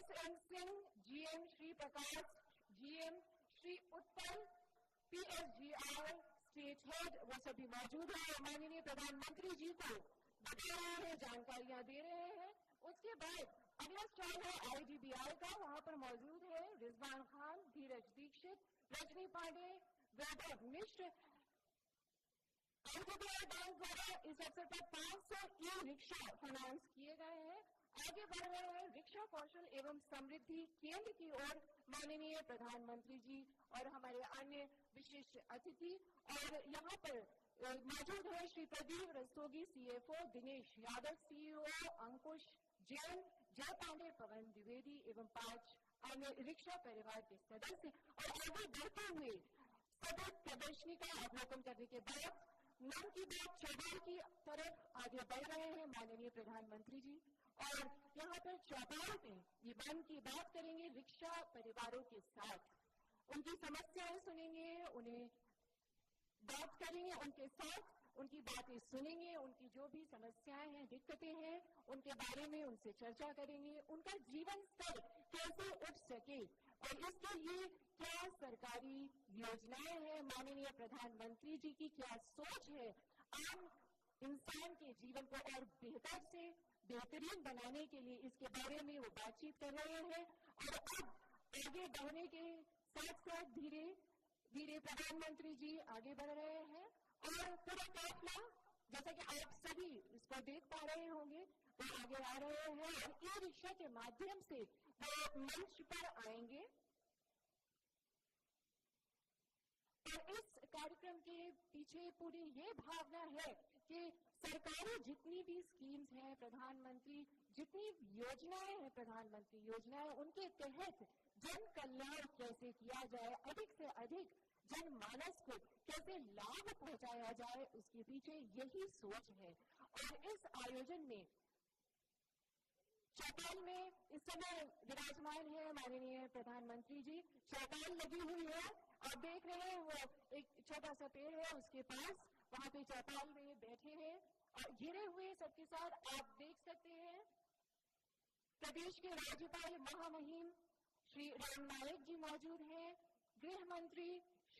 SN. Singh, GM Shri Prakash, GM Shri Utpal, PSGR state head, वो सभी मौजूद हैं और माननीय प्रधानमंत्री जी को बता रहे हैं, जानकारियां दे रहे हैं। उसके बाद अगला स्टॉल है IDBI का, वहां पर मौजूद है रिजवान खान, धीरज दीक्षित, रजनी पांडे, वैभव मिश्र। IDBI बैंक द्वारा इस अवसर पर 500 ई-रिक्शा फाइनेंस किए गए हैं। आगे बढ़ रहे हैं रिक्शा कौशल एवं समृद्धि केंद्र की ओर माननीय प्रधानमंत्री जी और हमारे अन्य विशिष्ट अतिथि। और यहाँ पर मौजूद है श्री प्रदीप रस्तोगी, CFO, दिनेश यादव, CEO, अंकुश जैन, जय पांडे, पवन द्विवेदी एवं 5 अन्य रिक्शा परिवार के सदस्य। और आगे बढ़ते हुए सदर प्रदर्शनी का अवलोकन करने के बाद मन की बात चौपाल की तरफ आगे बढ़ रहे हैं माननीय प्रधानमंत्री जी। और यहाँ पर चौपाल में ये मन की बात करेंगे रिक्शा परिवारों के साथ, उनकी समस्याएं सुनेंगे, उन्हें बात करेंगे उनके साथ, उनकी बातें सुनेंगे, उनकी जो भी समस्याएं हैं, दिक्कतें हैं, उनके बारे में उनसे चर्चा करेंगे, उनका जीवन स्तर कैसे उठ सके और इसके लिए क्या सरकारी योजनाएं हैं, माननीय प्रधानमंत्री जी की क्या सोच है आम इंसान के जीवन को और बेहतर से बेहतरीन बनाने के लिए, इसके बारे में वो बातचीत कर रहे हैं। और अब आगे बढ़ने के साथ साथ धीरे धीरे प्रधानमंत्री जी आगे बढ़ रहे हैं और पूरा काफिला, जैसा कि आप सभी इसको देख पा रहे होंगे, वो आगे आ रहे हैं और ई रिक्शा के माध्यम से वो मंच पर आएंगे। और इस कार्यक्रम के पीछे पूरी ये भावना है कि सरकारी जितनी भी स्कीम्स हैं, प्रधानमंत्री जितनी योजनाएं हैं, प्रधानमंत्री योजनाएं, उनके तहत जन कल्याण कैसे किया जाए, अधिक से अधिक जनमानस को कैसे लाभ पहुंचाया जाए, उसके पीछे यही सोच है। और इस आयोजन में चौपाल में इस समय विराजमान है माननीय प्रधानमंत्री जी, चौपाल लगी हुई है, आप देख रहे हैं वो एक छोटा सा पेड़ है उसके पास, वहां पे चौपाल में बैठे हैं और घिरे हुए सबके साथ आप देख सकते हैं प्रदेश के राज्यपाल महामहिम श्री राम नाईक जी मौजूद हैं, गृह मंत्री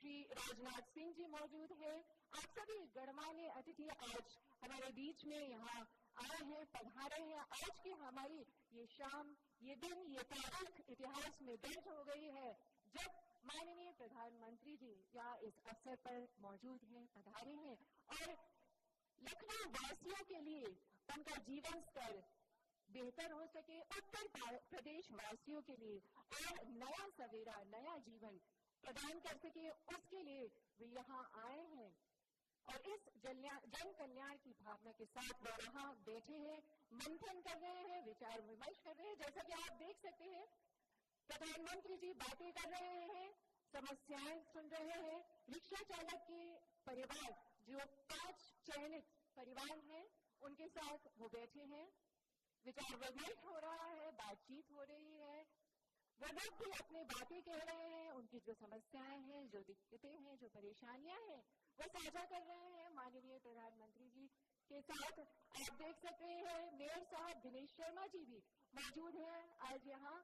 श्री राजनाथ सिंह जी मौजूद हैं। आप सभी गणमान्य अतिथि आज हमारे बीच में यहाँ आए हैं, पधारे हैं। आज की हमारी ये शाम, ये दिन, ये तारीख इतिहास में दर्ज हो गई है जब माननीय प्रधानमंत्री जी यहाँ इस अवसर पर मौजूद हैं, पधारे हैं और लखनऊ वासियों के लिए उनका जीवन स्तर बेहतर हो सके, उत्तर प्रदेश वासियों के लिए और नया सवेरा, नया जीवन प्रदान कर सके, उसके लिए वे यहाँ आए हैं। और इस जन कल्याण की भावना के साथ वो यहाँ बैठे हैं, मंथन कर रहे हैं, विचार विमर्श कर रहे हैं। जैसा कि आप देख सकते हैं प्रधानमंत्री जी बातें कर रहे हैं, समस्याएं सुन रहे हैं। रिक्शा चालक के परिवार, जो 5 चयनित परिवार हैं, उनके साथ वो बैठे हैं, विचार विमर्श हो रहा है, बातचीत हो रही है, वो लोग भी अपनी बातें कह रहे हैं, उनकी जो समस्याएं हैं, जो दिक्कतें हैं, जो परेशानियां हैं, वो साझा कर रहे हैं माननीय प्रधानमंत्री जी के साथ। आप देख सकते हैं मेयर साहब दिनेश शर्मा जी भी मौजूद हैं आज यहाँ।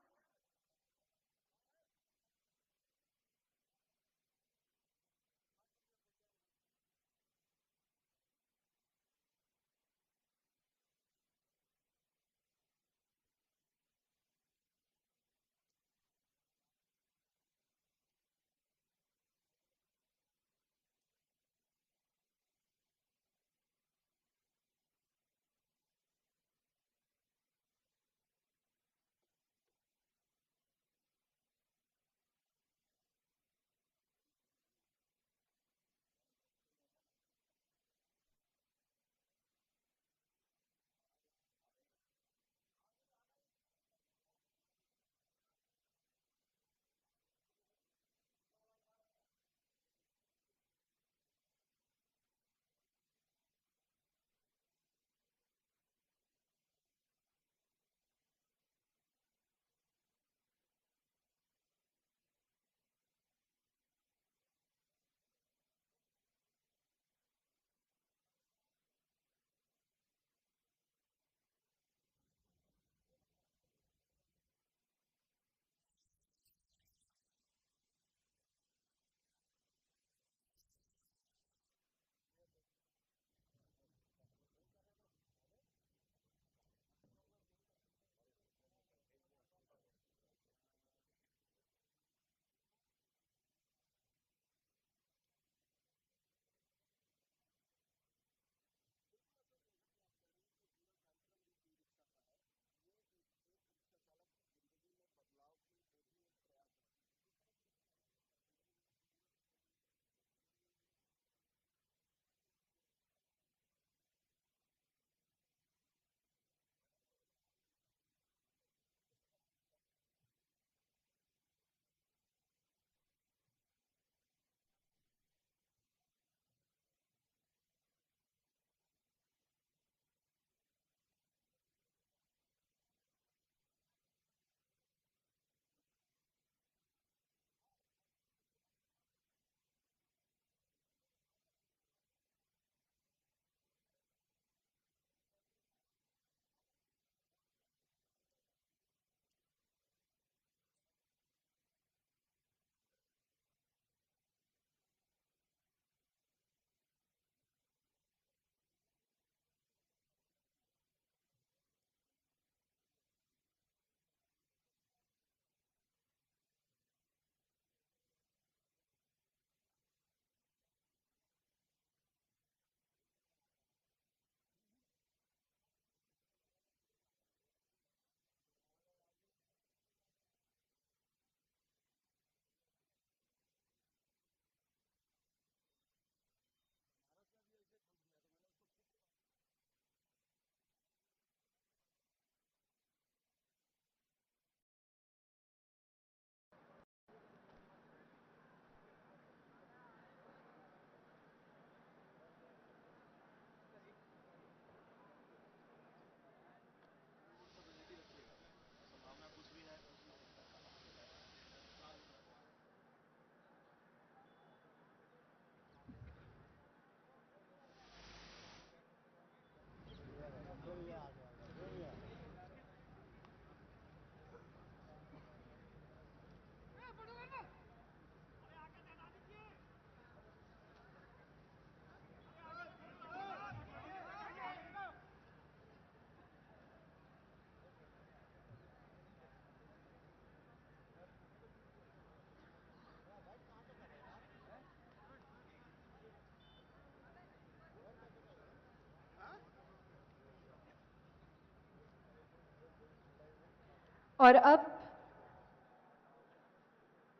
और अब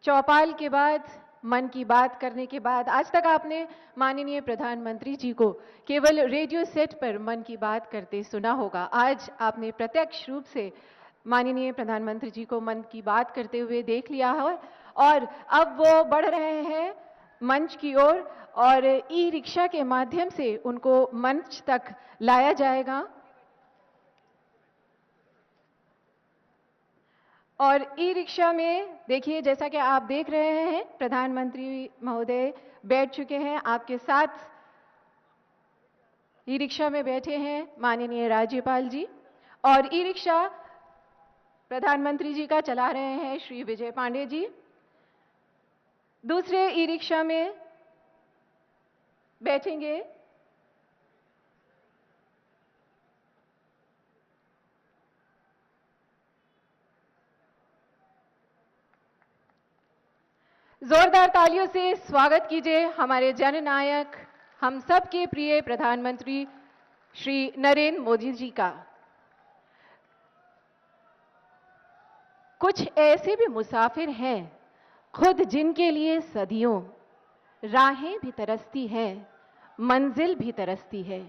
चौपाल के बाद, मन की बात करने के बाद, आज तक आपने माननीय प्रधानमंत्री जी को केवल रेडियो सेट पर मन की बात करते सुना होगा। आज आपने प्रत्यक्ष रूप से माननीय प्रधानमंत्री जी को मन की बात करते हुए देख लिया है और अब वो बढ़ रहे हैं मंच की ओर और ई रिक्शा के माध्यम से उनको मंच तक लाया जाएगा। और ई रिक्शा में देखिए, जैसा कि आप देख रहे हैं, प्रधानमंत्री महोदय बैठ चुके हैं। आपके साथ ई रिक्शा में बैठे हैं माननीय राज्यपाल जी और ई रिक्शा प्रधानमंत्री जी का चला रहे हैं श्री विजय पांडे जी। दूसरे ई रिक्शा में बैठेंगे जोरदार तालियों से स्वागत कीजिए हमारे जननायक, हम सबके प्रिय प्रधानमंत्री श्री नरेंद्र मोदी जी का। कुछ ऐसे भी मुसाफिर हैं खुद जिनके लिए सदियों राहें भी तरसती हैं, मंजिल भी तरसती है।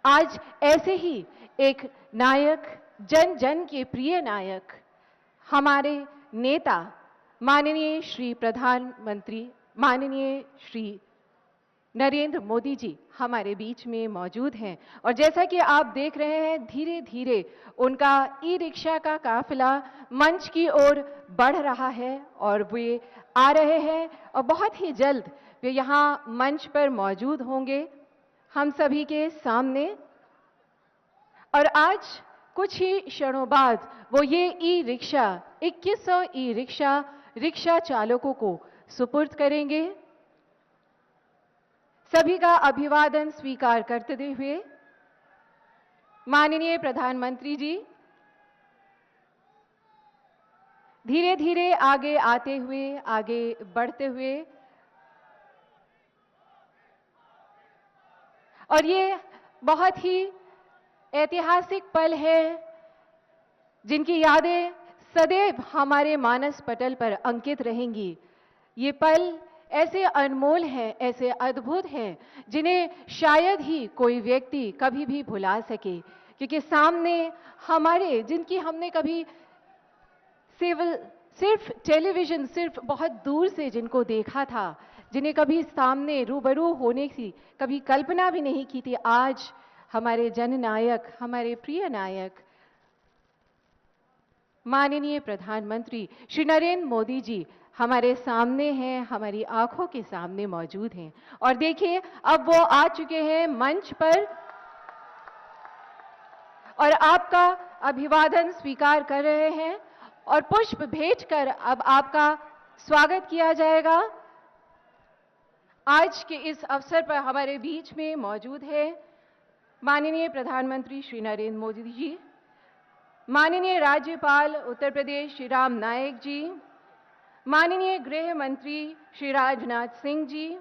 आज ऐसे ही एक नायक, जन जन के प्रिय नायक, हमारे नेता माननीय श्री प्रधानमंत्री माननीय श्री नरेंद्र मोदी जी हमारे बीच में मौजूद हैं और जैसा कि आप देख रहे हैं, धीरे धीरे उनका ई रिक्शा का काफिला मंच की ओर बढ़ रहा है और वे आ रहे हैं और बहुत ही जल्द वे यहाँ मंच पर मौजूद होंगे हम सभी के सामने। और आज कुछ ही क्षणों बाद वो ये e rickshaw 2100 e rickshaw rickshaw चालकों को सुपुर्द करेंगे। सभी का अभिवादन स्वीकार करते हुए माननीय प्रधानमंत्री जी धीरे धीरे आगे आते हुए, आगे बढ़ते हुए, और ये बहुत ही ऐतिहासिक पल है जिनकी यादें सदैव हमारे मानस पटल पर अंकित रहेंगी। ये पल ऐसे अनमोल हैं, ऐसे अद्भुत हैं, जिन्हें शायद ही कोई व्यक्ति कभी भी भुला सके, क्योंकि सामने हमारे, जिनकी हमने कभी सिर्फ टेलीविजन, सिर्फ बहुत दूर से जिनको देखा था, जिन्हें कभी सामने रूबरू होने की कभी कल्पना भी नहीं की थी, आज हमारे जननायक, हमारे प्रिय नायक माननीय प्रधानमंत्री श्री नरेंद्र मोदी जी हमारे सामने हैं, हमारी आंखों के सामने मौजूद हैं। और देखिए, अब वो आ चुके हैं मंच पर और आपका अभिवादन स्वीकार कर रहे हैं और पुष्प भेंट कर अब आपका स्वागत किया जाएगा। आज के इस अवसर पर हमारे बीच में मौजूद है माननीय प्रधानमंत्री श्री नरेंद्र मोदी जी, माननीय राज्यपाल उत्तर प्रदेश श्री राम नाईक जी, माननीय गृह मंत्री श्री राजनाथ सिंह जी,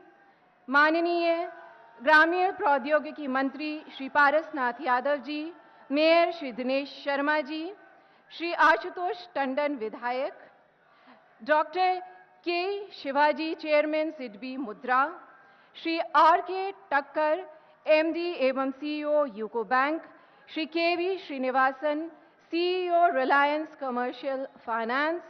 माननीय ग्रामीण प्रौद्योगिकी मंत्री श्री पारसनाथ यादव जी, मेयर श्री दिनेश शर्मा जी, श्री आशुतोष टंडन विधायक, डॉक्टर के शिवाजी चेयरमैन सिडबी मुद्रा, श्री आर के टक्कर एमडी एवं CEO UCO bank, Shri KV Srinivasan CEO Reliance commercial finance,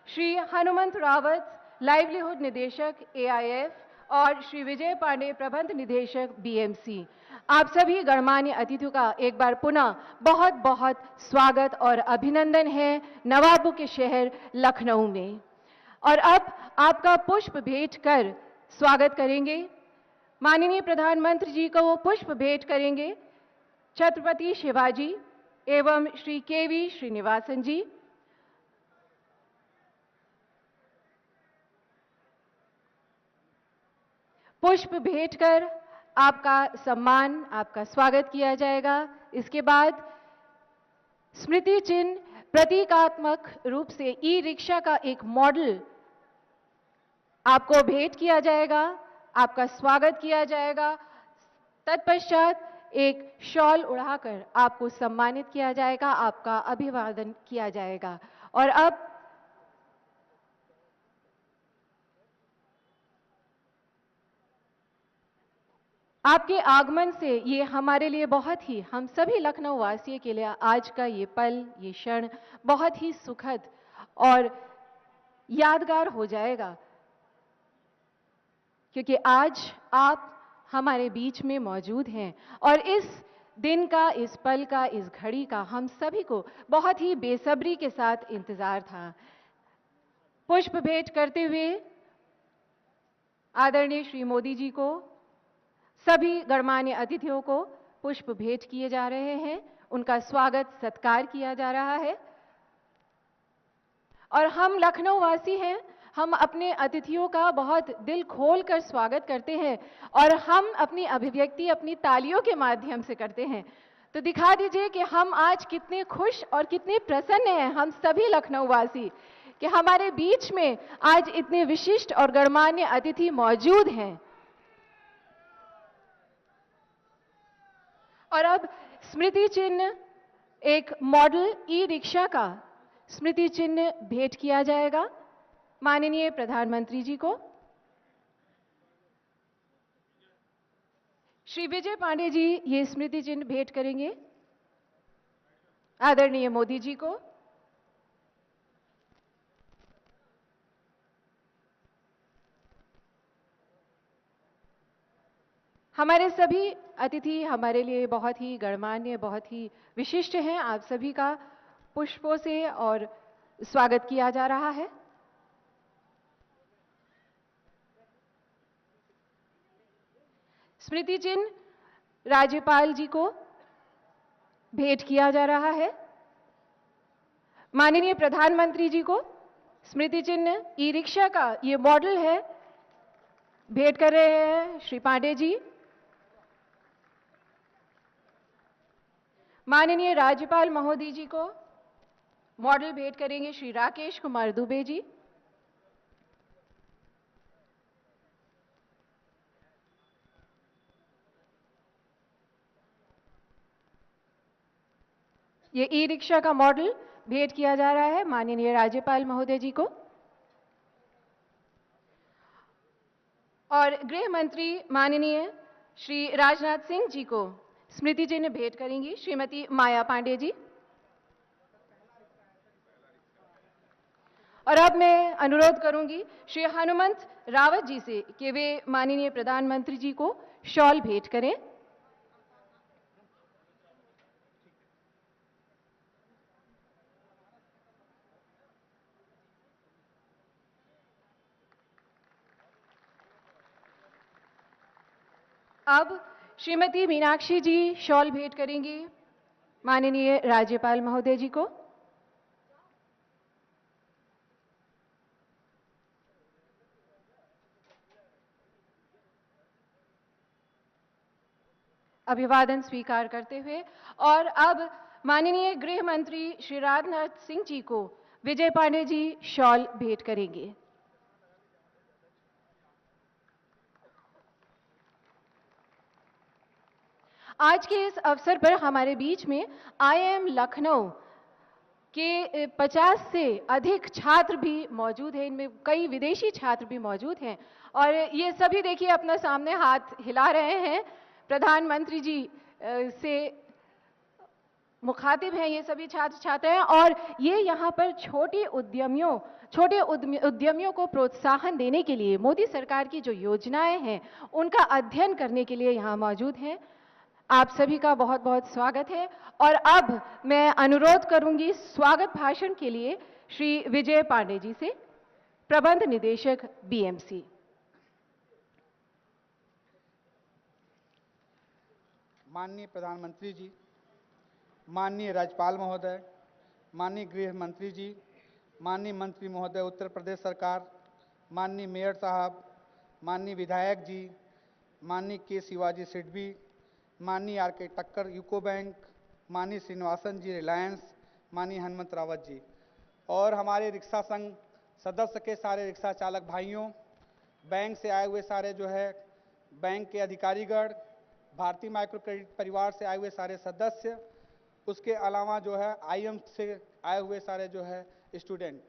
Shri Hanumant Rawat livelihood निदेशक एआईएफ और श्री विजय पांडे प्रबंध निदेशक बीएमसी, आप सभी गणमान्य अतिथियों का एक बार पुनः बहुत बहुत स्वागत और अभिनंदन है नवाबों के शहर लखनऊ में। और अब आपका पुष्प भेंट कर स्वागत करेंगे, माननीय प्रधानमंत्री जी को वो पुष्प भेंट करेंगे छत्रपति शिवाजी एवं श्री केवी श्रीनिवासन जी। पुष्प भेंट कर आपका सम्मान, आपका स्वागत किया जाएगा। इसके बाद स्मृति चिन्ह प्रतीकात्मक रूप से ई रिक्शा का एक मॉडल आपको भेंट किया जाएगा, आपका स्वागत किया जाएगा। तत्पश्चात एक शॉल उड़ाकर आपको सम्मानित किया जाएगा, आपका अभिवादन किया जाएगा। और अब आपके आगमन से ये हमारे लिए बहुत ही, हम सभी लखनऊ वासियों के लिए आज का ये पल, ये क्षण बहुत ही सुखद और यादगार हो जाएगा, क्योंकि आज आप हमारे बीच में मौजूद हैं और इस दिन का, इस पल का, इस घड़ी का हम सभी को बहुत ही बेसब्री के साथ इंतजार था। पुष्प भेंट करते हुए आदरणीय श्री मोदी जी को, सभी गणमान्य अतिथियों को पुष्प भेंट किए जा रहे हैं, उनका स्वागत सत्कार किया जा रहा है। और हम लखनऊ वासी हैं, हम अपने अतिथियों का बहुत दिल खोल कर स्वागत करते हैं और हम अपनी अभिव्यक्ति अपनी तालियों के माध्यम से करते हैं। तो दिखा दीजिए कि हम आज कितने खुश और कितने प्रसन्न हैं, हम सभी लखनऊ वासी, कि हमारे बीच में आज इतने विशिष्ट और गणमान्य अतिथि मौजूद हैं। और अब स्मृति चिन्ह, एक मॉडल ई रिक्शा का स्मृति चिन्ह भेंट किया जाएगा माननीय प्रधानमंत्री जी को। श्री विजय पांडे जी ये स्मृति चिन्ह भेंट करेंगे आदरणीय मोदी जी को। हमारे सभी अतिथि हमारे लिए बहुत ही गणमान्य, बहुत ही विशिष्ट हैं। आप सभी का पुष्पों से और स्वागत किया जा रहा है। स्मृति चिन्ह राज्यपाल जी को भेंट किया जा रहा है। माननीय प्रधानमंत्री जी को स्मृति चिन्ह ई रिक्शा का ये मॉडल है, भेंट कर रहे हैं श्री पांडे जी। माननीय राज्यपाल महोदय जी को मॉडल भेंट करेंगे श्री राकेश कुमार दुबे जी। ये ई रिक्शा का मॉडल भेंट किया जा रहा है माननीय राज्यपाल महोदय जी को। और गृह मंत्री माननीय श्री राजनाथ सिंह जी को स्मृति चिन्ह भेंट करेंगी श्रीमती माया पांडे जी। और अब मैं अनुरोध करूंगी श्री हनुमंत रावत जी से कि वे माननीय प्रधानमंत्री जी को शॉल भेंट करें। अब श्रीमती मीनाक्षी जी शॉल भेंट करेंगी माननीय राज्यपाल महोदय जी को। अभिवादन स्वीकार करते हुए और अब माननीय गृह मंत्री श्री राजनाथ सिंह जी को विजय पांडे जी शॉल भेंट करेंगे। आज के इस अवसर पर हमारे बीच में IIM लखनऊ के 50 से अधिक छात्र भी मौजूद हैं, इनमें कई विदेशी छात्र भी मौजूद हैं और ये सभी देखिए अपना सामने हाथ हिला रहे हैं, प्रधानमंत्री जी से मुखातिब हैं ये सभी छात्र छात्राएं। और ये यहाँ पर छोटे उद्यमियों को प्रोत्साहन देने के लिए मोदी सरकार की जो योजनाएं हैं उनका अध्ययन करने के लिए यहाँ मौजूद हैं। आप सभी का बहुत बहुत स्वागत है। और अब मैं अनुरोध करूंगी स्वागत भाषण के लिए श्री विजय पांडे जी से, प्रबंध निदेशक BMC। माननीय प्रधानमंत्री जी, माननीय राज्यपाल महोदय, माननीय गृह मंत्री जी, माननीय मंत्री महोदय उत्तर प्रदेश सरकार, माननीय मेयर साहब, माननीय विधायक जी, माननीय के शिवाजी सिडबी, माननीय RK टक्कर यूको बैंक, माननीय श्रीनिवासन जी रिलायंस, माननीय हनुमंत रावत जी और हमारे रिक्शा संघ सदस्य के सारे रिक्शा चालक भाइयों, बैंक से आए हुए सारे जो है बैंक के अधिकारीगण, भारतीय माइक्रो क्रेडिट परिवार से आए हुए सारे सदस्य, उसके अलावा जो है आईएम से आए हुए सारे जो है स्टूडेंट,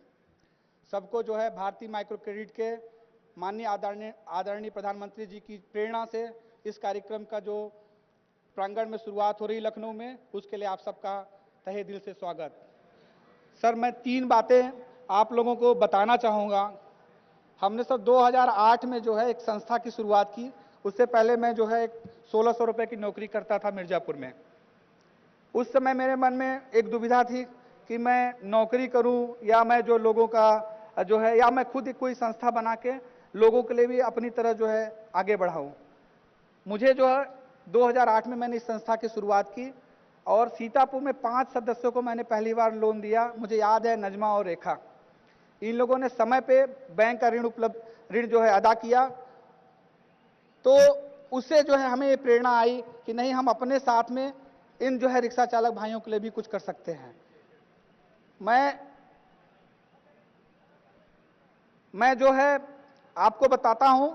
सबको जो है भारतीय माइक्रो क्रेडिट के माननीय आदरणीय प्रधानमंत्री जी की प्रेरणा से इस कार्यक्रम का जो प्रांगण में शुरुआत हो रही लखनऊ में, उसके लिए आप सबका तहे दिल से स्वागत। सर, मैं 3 बातें आप लोगों को बताना चाहूँगा। हमने सर 2008 में जो है एक संस्था की शुरुआत की। उससे पहले मैं जो है 1600 रुपये की नौकरी करता था मिर्जापुर में। उस समय मेरे मन में एक दुविधा थी कि मैं नौकरी करूं या मैं जो लोगों का जो है, या मैं खुद कोई संस्था बना के लोगों के लिए भी अपनी तरह जो है आगे बढ़ाऊं। मुझे जो है 2008 में मैंने इस संस्था की शुरुआत की और सीतापुर में 5 सदस्यों को मैंने पहली बार लोन दिया। मुझे याद है, नजमा और रेखा, इन लोगों ने समय पे बैंक का ऋण जो है अदा किया। तो उससे जो है हमें ये प्रेरणा आई कि नहीं, हम अपने साथ में इन जो है रिक्शा चालक भाइयों के लिए भी कुछ कर सकते हैं। मैं जो है आपको बताता हूं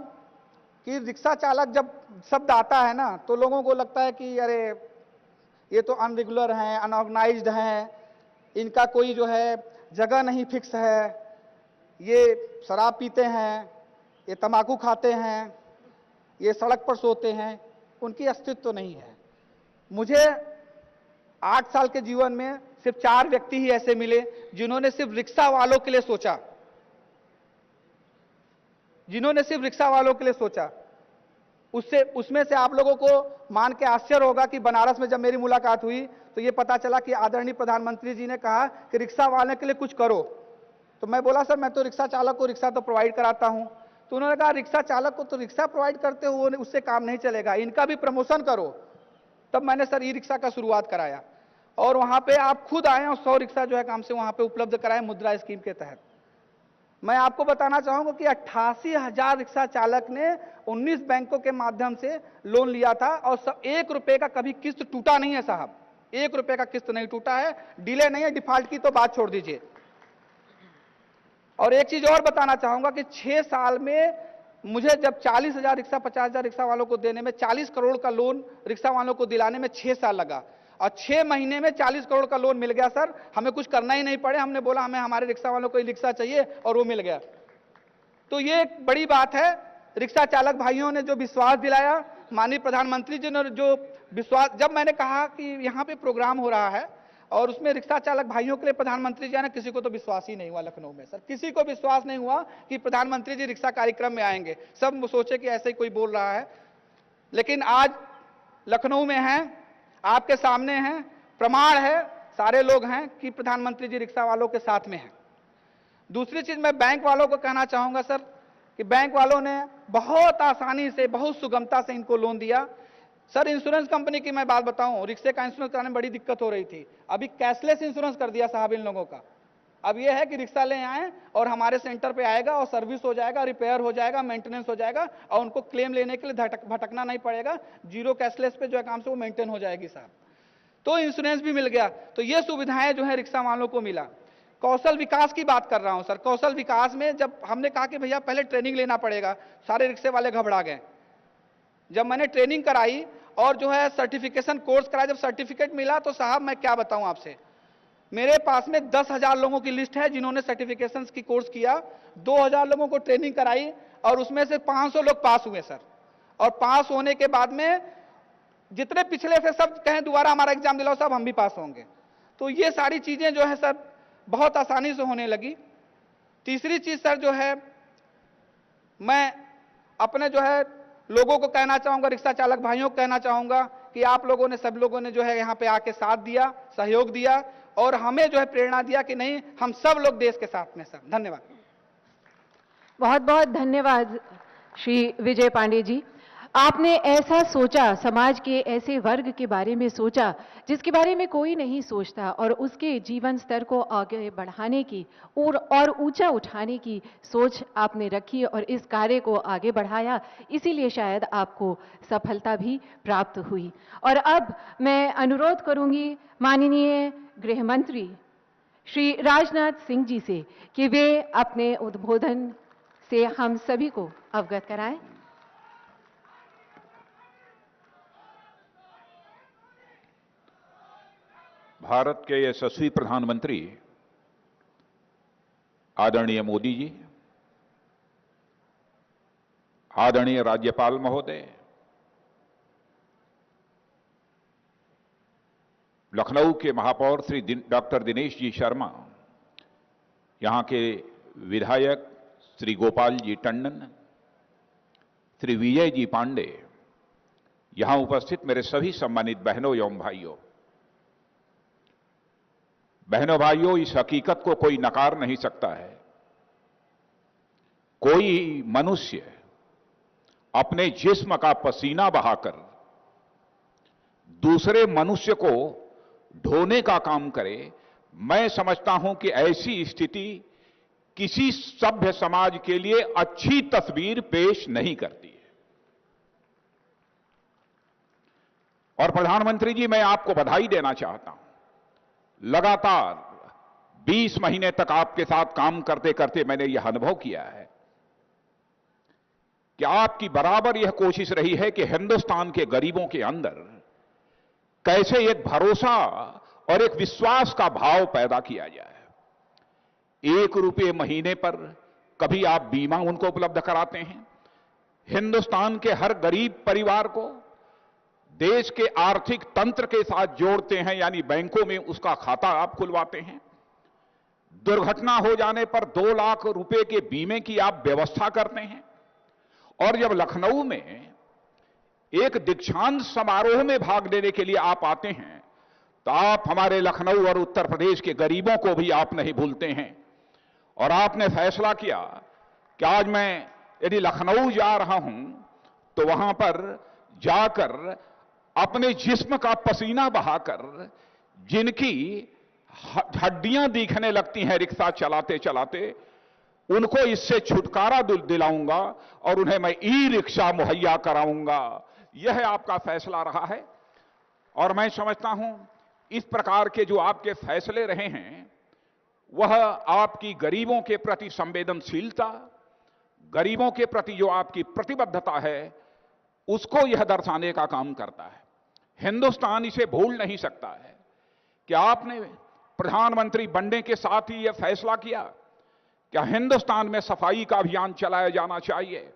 कि रिक्शा चालक जब शब्द आता है ना, तो लोगों को लगता है कि अरे ये तो अनरेगुलर हैं, अनऑर्गेनाइज्ड हैं, इनका कोई जो है जगह नहीं फिक्स है, ये शराब पीते हैं, ये तंबाकू खाते हैं, ये सड़क पर सोते हैं, उनकी अस्तित्व तो नहीं है। मुझे 8 साल के जीवन में सिर्फ 4 व्यक्ति ही ऐसे मिले जिन्होंने सिर्फ रिक्शा वालों के लिए सोचा, उसमें से आप लोगों को मान के आश्चर्य होगा कि बनारस में जब मेरी मुलाकात हुई तो ये पता चला कि आदरणीय प्रधानमंत्री जी ने कहा कि रिक्शा वाले के लिए कुछ करो। तो मैं बोला, सर मैं तो रिक्शा चालक को रिक्शा तो प्रोवाइड कराता हूं। तो उन्होंने कहा, रिक्शा चालक को तो रिक्शा प्रोवाइड करते हो, उससे काम नहीं चलेगा, इनका भी प्रमोशन करो। तब मैंने सर ई रिक्शा का शुरुआत कराया और वहां पे आप खुद आए और 100 रिक्शा जो है काम से वहां पे उपलब्ध कराए मुद्रा स्कीम के तहत। मैं आपको बताना चाहूंगा कि 88,000 रिक्शा चालक ने 19 बैंकों के माध्यम से लोन लिया था और 1 रुपए का कभी किस्त टूटा नहीं है साहब, 1 रुपए का किस्त नहीं टूटा है, डिले नहीं है, डिफॉल्ट की तो बात छोड़ दीजिए। और एक चीज और बताना चाहूंगा कि 6 साल में मुझे जब 40,000 रिक्शा 50,000 रिक्शा वालों को देने में 40 करोड़ का लोन रिक्शा वालों को दिलाने में 6 साल लगा और 6 महीने में 40 करोड़ का लोन मिल गया सर। हमें कुछ करना ही नहीं पड़े, हमने बोला हमें हमारे रिक्शा वालों को रिक्शा चाहिए और वो मिल गया। तो ये एक बड़ी बात है, रिक्शा चालक भाइयों ने जो विश्वास दिलाया, माननीय प्रधानमंत्री जी ने जो विश्वास, जब मैंने कहा कि यहाँ पे प्रोग्राम हो रहा है और उसमें रिक्शा चालक भाइयों के लिए प्रधानमंत्री जी ने, किसी को तो विश्वास ही नहीं हुआ लखनऊ में सर, किसी को विश्वास नहीं हुआ कि प्रधानमंत्री जी रिक्शा कार्यक्रम में आएंगे। सब सोचे कि ऐसे ही कोई बोल रहा है, लेकिन आज लखनऊ में हैं, आपके सामने हैं, प्रमाण है, सारे लोग हैं कि प्रधानमंत्री जी रिक्शा वालों के साथ में हैं। दूसरी चीज मैं बैंक वालों को कहना चाहूंगा सर कि बैंक वालों ने बहुत आसानी से, बहुत सुगमता से इनको लोन दिया। सर इंश्योरेंस कंपनी की मैं बात बताऊं, रिक्शे का इंश्योरेंस कराने में बड़ी दिक्कत हो रही थी, अभी कैशलेस इंश्योरेंस कर दिया साहब इन लोगों का। अब यह है कि रिक्शा ले आए और हमारे सेंटर पे आएगा और सर्विस हो जाएगा, रिपेयर हो जाएगा, मेंटेनेंस हो जाएगा और उनको क्लेम लेने के लिए भटकना नहीं पड़ेगा, जीरो कैशलेस पे जो है काम से वो मेंटेन हो जाएगी साहब। तो इंश्योरेंस भी मिल गया, तो ये सुविधाएं जो है रिक्शा वालों को मिला। कौशल विकास की बात कर रहा हूं सर, कौशल विकास में जब हमने कहा कि भैया पहले ट्रेनिंग लेना पड़ेगा, सारे रिक्शे वाले घबरा गए। जब मैंने ट्रेनिंग कराई और जो है सर्टिफिकेशन कोर्स कराया, जब सर्टिफिकेट मिला तो साहब मैं क्या बताऊं आपसे, मेरे पास में 10,000 लोगों की लिस्ट है जिन्होंने सर्टिफिकेशन की कोर्स किया, 2,000 लोगों को ट्रेनिंग कराई और उसमें से 500 लोग पास हुए सर। और पास होने के बाद में जितने पिछले से सब कहें दोबारा हमारा एग्जाम दिलाओ साहब, हम भी पास होंगे। तो ये सारी चीजें जो है सर बहुत आसानी से होने लगी। तीसरी चीज सर जो है, मैं अपने जो है लोगों को कहना चाहूंगा, रिक्शा चालक भाइयों को कहना चाहूंगा कि आप लोगों ने, सब लोगों ने जो है यहाँ पे आके साथ दिया, सहयोग दिया और हमें जो है प्रेरणा दिया कि नहीं, हम सब लोग देश के साथ में सर। धन्यवाद। बहुत बहुत धन्यवाद श्री विजय पांडे जी। आपने ऐसा सोचा, समाज के ऐसे वर्ग के बारे में सोचा जिसके बारे में कोई नहीं सोचता और उसके जीवन स्तर को आगे बढ़ाने की और ऊंचा उठाने की सोच आपने रखी और इस कार्य को आगे बढ़ाया, इसीलिए शायद आपको सफलता भी प्राप्त हुई। और अब मैं अनुरोध करूंगी माननीय गृह मंत्री श्री राजनाथ सिंह जी से कि वे अपने उद्बोधन से हम सभी को अवगत कराएं। भारत के यशस्वी प्रधानमंत्री आदरणीय मोदी जी, आदरणीय राज्यपाल महोदय, लखनऊ के महापौर श्री डॉक्टर दिनेश जी शर्मा, यहां के विधायक श्री गोपाल जी टंडन, श्री विजय जी पांडे, यहां उपस्थित मेरे सभी सम्मानित बहनों एवं भाइयों, इस हकीकत को कोई नकार नहीं सकता है। कोई मनुष्य अपने जिस्म का पसीना बहाकर दूसरे मनुष्य को ढोने का काम करे, मैं समझता हूं कि ऐसी स्थिति किसी सभ्य समाज के लिए अच्छी तस्वीर पेश नहीं करती है। और प्रधानमंत्री जी, मैं आपको बधाई देना चाहता हूं। लगातार 20 महीने तक आपके साथ काम करते करते मैंने यह अनुभव किया है कि आपकी बराबर यह कोशिश रही है कि हिंदुस्तान के गरीबों के अंदर कैसे एक भरोसा और एक विश्वास का भाव पैदा किया जाए। 1 रुपये महीने पर कभी आप बीमा उनको उपलब्ध कराते हैं, हिंदुस्तान के हर गरीब परिवार को देश के आर्थिक तंत्र के साथ जोड़ते हैं, यानी बैंकों में उसका खाता आप खुलवाते हैं। दुर्घटना हो जाने पर 2 लाख रुपए के बीमे की आप व्यवस्था करते हैं। और जब लखनऊ में एक दीक्षांत समारोह में भाग लेने के लिए आप आते हैं तो आप हमारे लखनऊ और उत्तर प्रदेश के गरीबों को भी आप नहीं भूलते हैं। और आपने फैसला किया कि आज मैं यदि लखनऊ जा रहा हूं तो वहां पर जाकर अपने जिस्म का पसीना बहाकर जिनकी हड्डियां दिखने लगती हैं रिक्शा चलाते चलाते, उनको इससे छुटकारा दिलाऊंगा और उन्हें मैं ई रिक्शा मुहैया कराऊंगा। यह आपका फैसला रहा है। और मैं समझता हूं इस प्रकार के जो आपके फैसले रहे हैं वह आपकी गरीबों के प्रति संवेदनशीलता, गरीबों के प्रति जो आपकी प्रतिबद्धता है, उसको यह दर्शाने का काम करता है। हिंदुस्तान इसे भूल नहीं सकता है कि आपने प्रधानमंत्री बनने के साथ ही यह फैसला किया क्या हिंदुस्तान में सफाई का अभियान चलाया जाना चाहिए,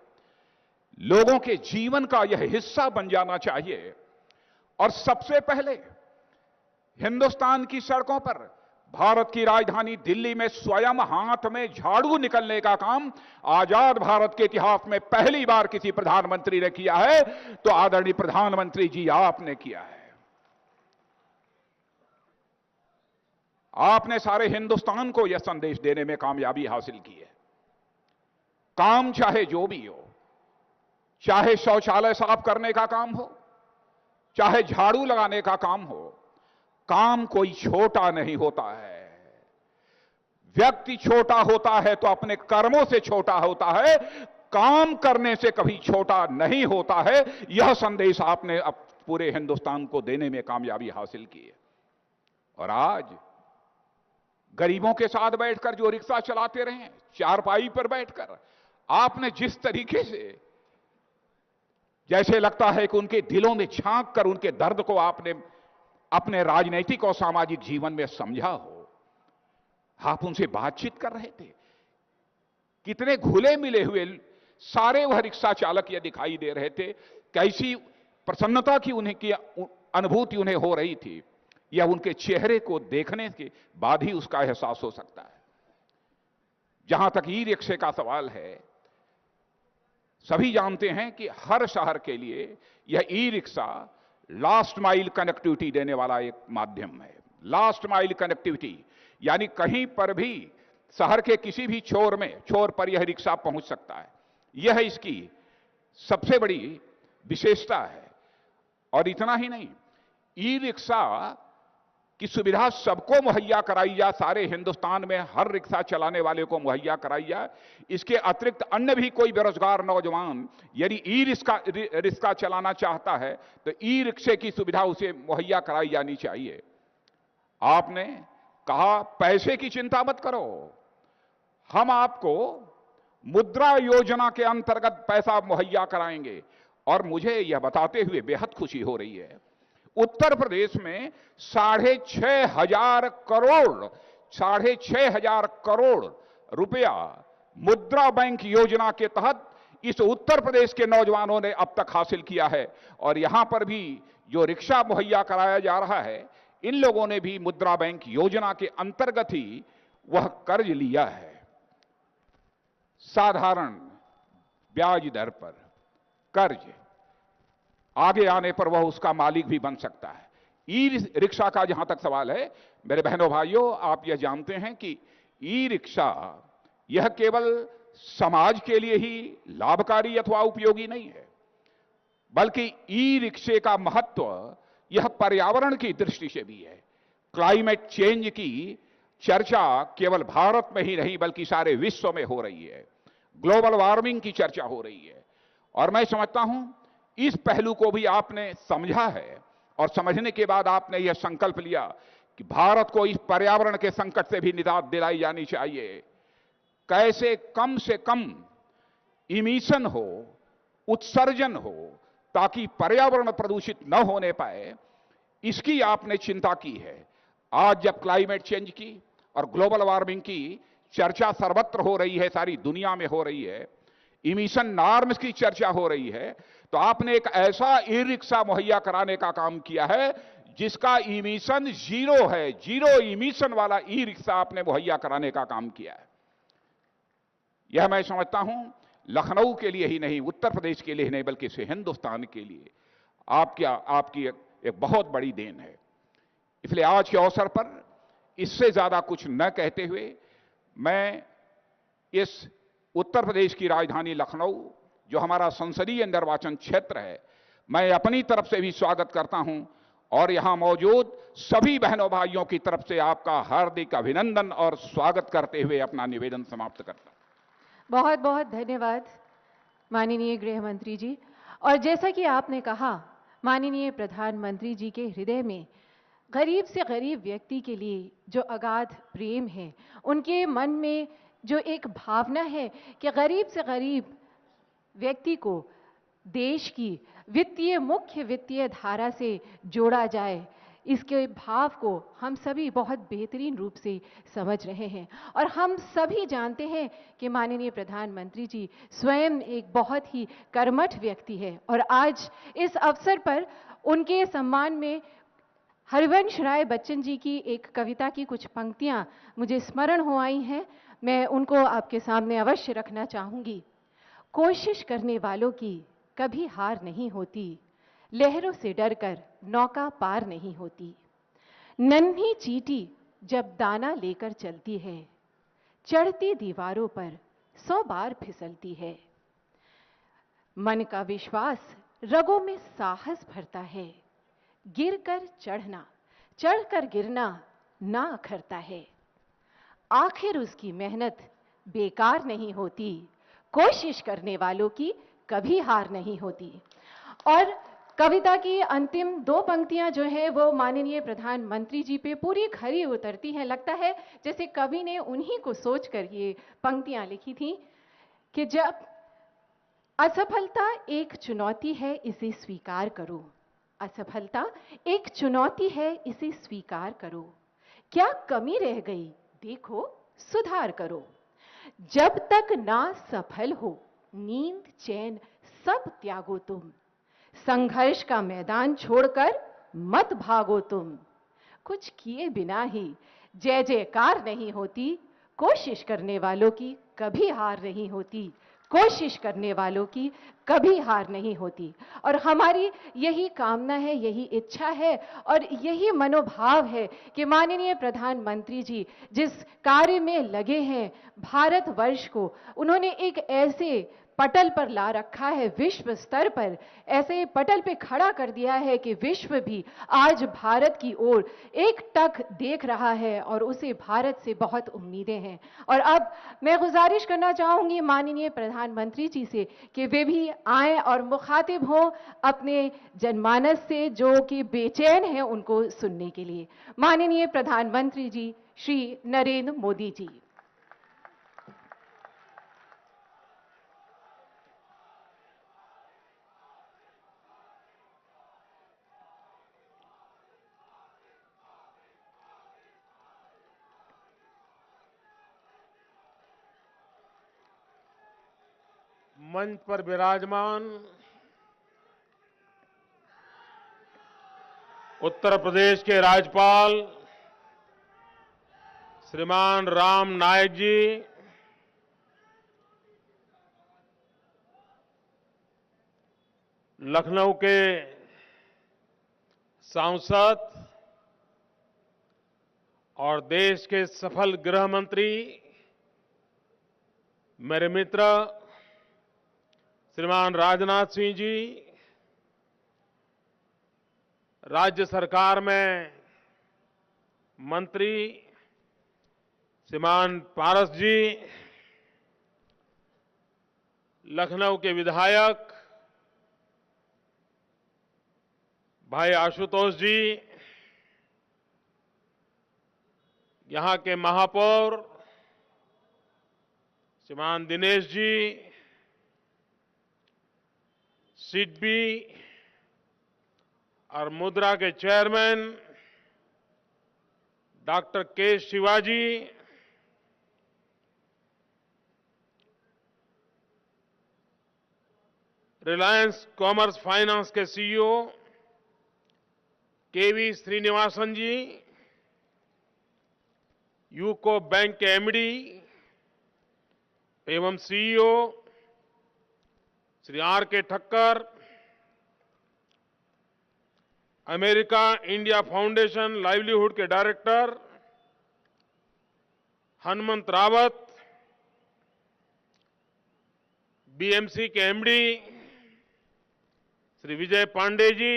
लोगों के जीवन का यह हिस्सा बन जाना चाहिए। और सबसे पहले हिंदुस्तान की सड़कों पर, भारत की राजधानी दिल्ली में स्वयं हाथ में झाड़ू निकलने का काम आजाद भारत के इतिहास में पहली बार किसी प्रधानमंत्री ने किया है, तो आदरणीय प्रधानमंत्री जी आपने किया है। आपने सारे हिंदुस्तान को यह संदेश देने में कामयाबी हासिल की है। काम चाहे जो भी हो, चाहे शौचालय साफ करने का काम हो, चाहे झाड़ू लगाने का काम हो, काम कोई छोटा नहीं होता है। व्यक्ति छोटा होता है तो अपने कर्मों से छोटा होता है, काम करने से कभी छोटा नहीं होता है। यह संदेश आपने अब पूरे हिंदुस्तान को देने में कामयाबी हासिल की है। और आज गरीबों के साथ बैठकर जो रिक्शा चलाते रहे, चारपाई पर बैठकर आपने जिस तरीके से, जैसे लगता है कि उनके दिलों में झांक कर उनके दर्द को आपने अपने राजनीतिक और सामाजिक जीवन में समझा हो, आप उनसे बातचीत कर रहे थे। कितने घुले मिले हुए सारे वह रिक्शा चालक ये दिखाई दे रहे थे, कैसी प्रसन्नता की उन्हें की अनुभूति उन्हें हो रही थी, यह उनके चेहरे को देखने के बाद ही उसका एहसास हो सकता है। जहां तक ई रिक्शे का सवाल है, सभी जानते हैं कि हर शहर के लिए यह e rickshaw last mile connectivity देने वाला एक माध्यम है। लास्ट माइल कनेक्टिविटी यानी कहीं पर भी शहर के किसी भी छोर पर यह रिक्शा पहुंच सकता है। यह इसकी सबसे बड़ी विशेषता है। और इतना ही नहीं, ई रिक्शा की सुविधा सबको मुहैया कराई जाए, सारे हिंदुस्तान में हर रिक्शा चलाने वाले को मुहैया कराई जाए। इसके अतिरिक्त अन्य भी कोई बेरोजगार नौजवान यदि ई रिक्शा चलाना चाहता है तो ई रिक्शे की सुविधा उसे मुहैया कराई जानी चाहिए। आपने कहा पैसे की चिंता मत करो, हम आपको मुद्रा योजना के अंतर्गत पैसा मुहैया कराएंगे। और मुझे यह बताते हुए बेहद खुशी हो रही है, उत्तर प्रदेश में 6,500 करोड़ रुपया मुद्रा बैंक योजना के तहत इस उत्तर प्रदेश के नौजवानों ने अब तक हासिल किया है। और यहां पर भी जो रिक्शा मुहैया कराया जा रहा है, इन लोगों ने भी मुद्रा बैंक योजना के अंतर्गत ही वह कर्ज लिया है। साधारण ब्याज दर पर कर्ज, आगे आने पर वह उसका मालिक भी बन सकता है। ई रिक्शा का जहां तक सवाल है, मेरे बहनों भाइयों, आप यह जानते हैं कि ई रिक्शा यह केवल समाज के लिए ही लाभकारी अथवा उपयोगी नहीं है, बल्कि ई रिक्शे का महत्व यह पर्यावरण की दृष्टि से भी है। क्लाइमेट चेंज की चर्चा केवल भारत में ही नहीं बल्कि सारे विश्व में हो रही है। ग्लोबल वार्मिंग की चर्चा हो रही है और मैं समझता हूं इस पहलू को भी आपने समझा है और समझने के बाद आपने यह संकल्प लिया कि भारत को इस पर्यावरण के संकट से भी निजात दिलाई जानी चाहिए। कैसे कम से कम इमिशन हो, उत्सर्जन हो, ताकि पर्यावरण प्रदूषित न होने पाए, इसकी आपने चिंता की है। आज जब क्लाइमेट चेंज की और ग्लोबल वार्मिंग की चर्चा सर्वत्र हो रही है, सारी दुनिया में हो रही है, इमिशन नॉर्म्स की चर्चा हो रही है, तो आपने एक ऐसा ई रिक्शा मुहैया कराने का काम किया है जिसका इमिशन जीरो है। जीरो इमिशन वाला ई रिक्शा आपने मुहैया कराने का काम किया है। यह मैं समझता हूं लखनऊ के लिए ही नहीं, उत्तर प्रदेश के लिए ही नहीं, बल्कि इसे हिंदुस्तान के लिए आपकी एक बहुत बड़ी देन है। इसलिए आज के अवसर पर इससे ज्यादा कुछ न कहते हुए मैं इस उत्तर प्रदेश की राजधानी लखनऊ, जो हमारा संसदीय निर्वाचन क्षेत्र है, मैं अपनी तरफ से भी स्वागत करता हूं और यहां मौजूद सभी बहनों भाइयों की तरफ से आपका हार्दिक अभिनंदन और स्वागत करते हुए अपना निवेदन समाप्त करता हूं। बहुत बहुत धन्यवाद माननीय गृह मंत्री जी। और जैसा कि आपने कहा, माननीय प्रधानमंत्री जी के हृदय में गरीब से गरीब व्यक्ति के लिए जो अगाध प्रेम है, उनके मन में जो एक भावना है कि गरीब से गरीब व्यक्ति को देश की मुख्य वित्तीय धारा से जोड़ा जाए, इसके भाव को हम सभी बहुत बेहतरीन रूप से समझ रहे हैं। और हम सभी जानते हैं कि माननीय प्रधानमंत्री जी स्वयं एक बहुत ही कर्मठ व्यक्ति है और आज इस अवसर पर उनके सम्मान में हरिवंश राय बच्चन जी की एक कविता की कुछ पंक्तियां मुझे स्मरण हो आई हैं। मैं उनको आपके सामने अवश्य रखना चाहूंगी। कोशिश करने वालों की कभी हार नहीं होती, लहरों से डरकर नौका पार नहीं होती। नन्ही चींटी जब दाना लेकर चलती है, चढ़ती दीवारों पर 100 बार फिसलती है। मन का विश्वास रगों में साहस भरता है, गिरकर चढ़ना, चढ़कर गिरना ना अखरता है। आखिर उसकी मेहनत बेकार नहीं होती, कोशिश करने वालों की कभी हार नहीं होती। और कविता की अंतिम 2 पंक्तियां जो है वो माननीय प्रधानमंत्री जी पे पूरी खरी उतरती हैं। लगता है जैसे कवि ने उन्हीं को सोचकर ये पंक्तियां लिखी थी कि जब असफलता एक चुनौती है, इसे स्वीकार करो। असफलता एक चुनौती है, इसे स्वीकार करो। क्या कमी रह गई, देखो सुधार करो। जब तक ना सफल हो, नींद चैन सब त्यागो तुम। संघर्ष का मैदान छोड़कर मत भागो तुम। कुछ किए बिना ही जय जयकार नहीं होती, कोशिश करने वालों की कभी हार नहीं होती। कोशिश करने वालों की कभी हार नहीं होती। और हमारी यही कामना है, यही इच्छा है और यही मनोभाव है कि माननीय प्रधानमंत्री जी जिस कार्य में लगे हैं, भारतवर्ष को उन्होंने एक ऐसे पटल पर ला रखा है, विश्व स्तर पर ऐसे पटल पे खड़ा कर दिया है कि विश्व भी आज भारत की ओर एक टक देख रहा है और उसे भारत से बहुत उम्मीदें हैं। और अब मैं गुजारिश करना चाहूंगी माननीय प्रधानमंत्री जी से कि वे भी आए और मुखातिब हों अपने जनमानस से जो कि बेचैन हैं उनको सुनने के लिए। माननीय प्रधानमंत्री जी श्री नरेंद्र मोदी जी। मंच पर विराजमान उत्तर प्रदेश के राज्यपाल श्रीमान राम नाईक जी, लखनऊ के सांसद और देश के सफल गृह मंत्री मेरे मित्र श्रीमान राजनाथ सिंह जी, राज्य सरकार में मंत्री श्रीमान पारस जी, लखनऊ के विधायक भाई आशुतोष जी, यहां के महापौर श्रीमान दिनेश जी, सिडबी और मुद्रा के चेयरमैन डॉक्टर के शिवाजी, रिलायंस कॉमर्स फाइनेंस के सीईओ केवी श्रीनिवासन जी, यूको बैंक के एमडी एवं सीईओ श्री आर के Thakkar, America India foundation livelihood के डायरेक्टर हनुमंत रावत, बीएमसी के एमडी श्री विजय पांडे जी,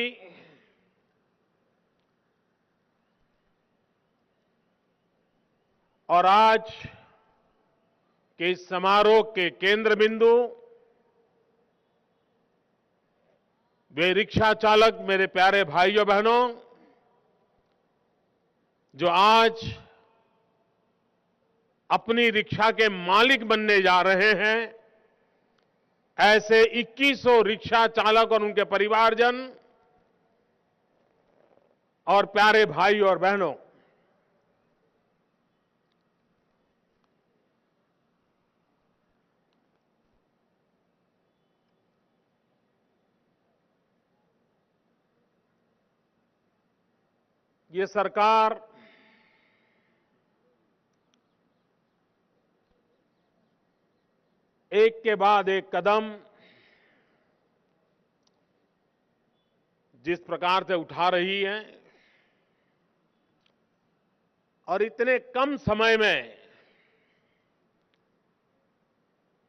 और आज के इस समारोह के केंद्र बिंदु वे रिक्शा चालक मेरे प्यारे भाइयों बहनों, जो आज अपनी रिक्शा के मालिक बनने जा रहे हैं, ऐसे 2100 रिक्शा चालक और उनके परिवारजन और प्यारे भाई और बहनों, ये सरकार एक के बाद एक कदम जिस प्रकार से उठा रही है और इतने कम समय में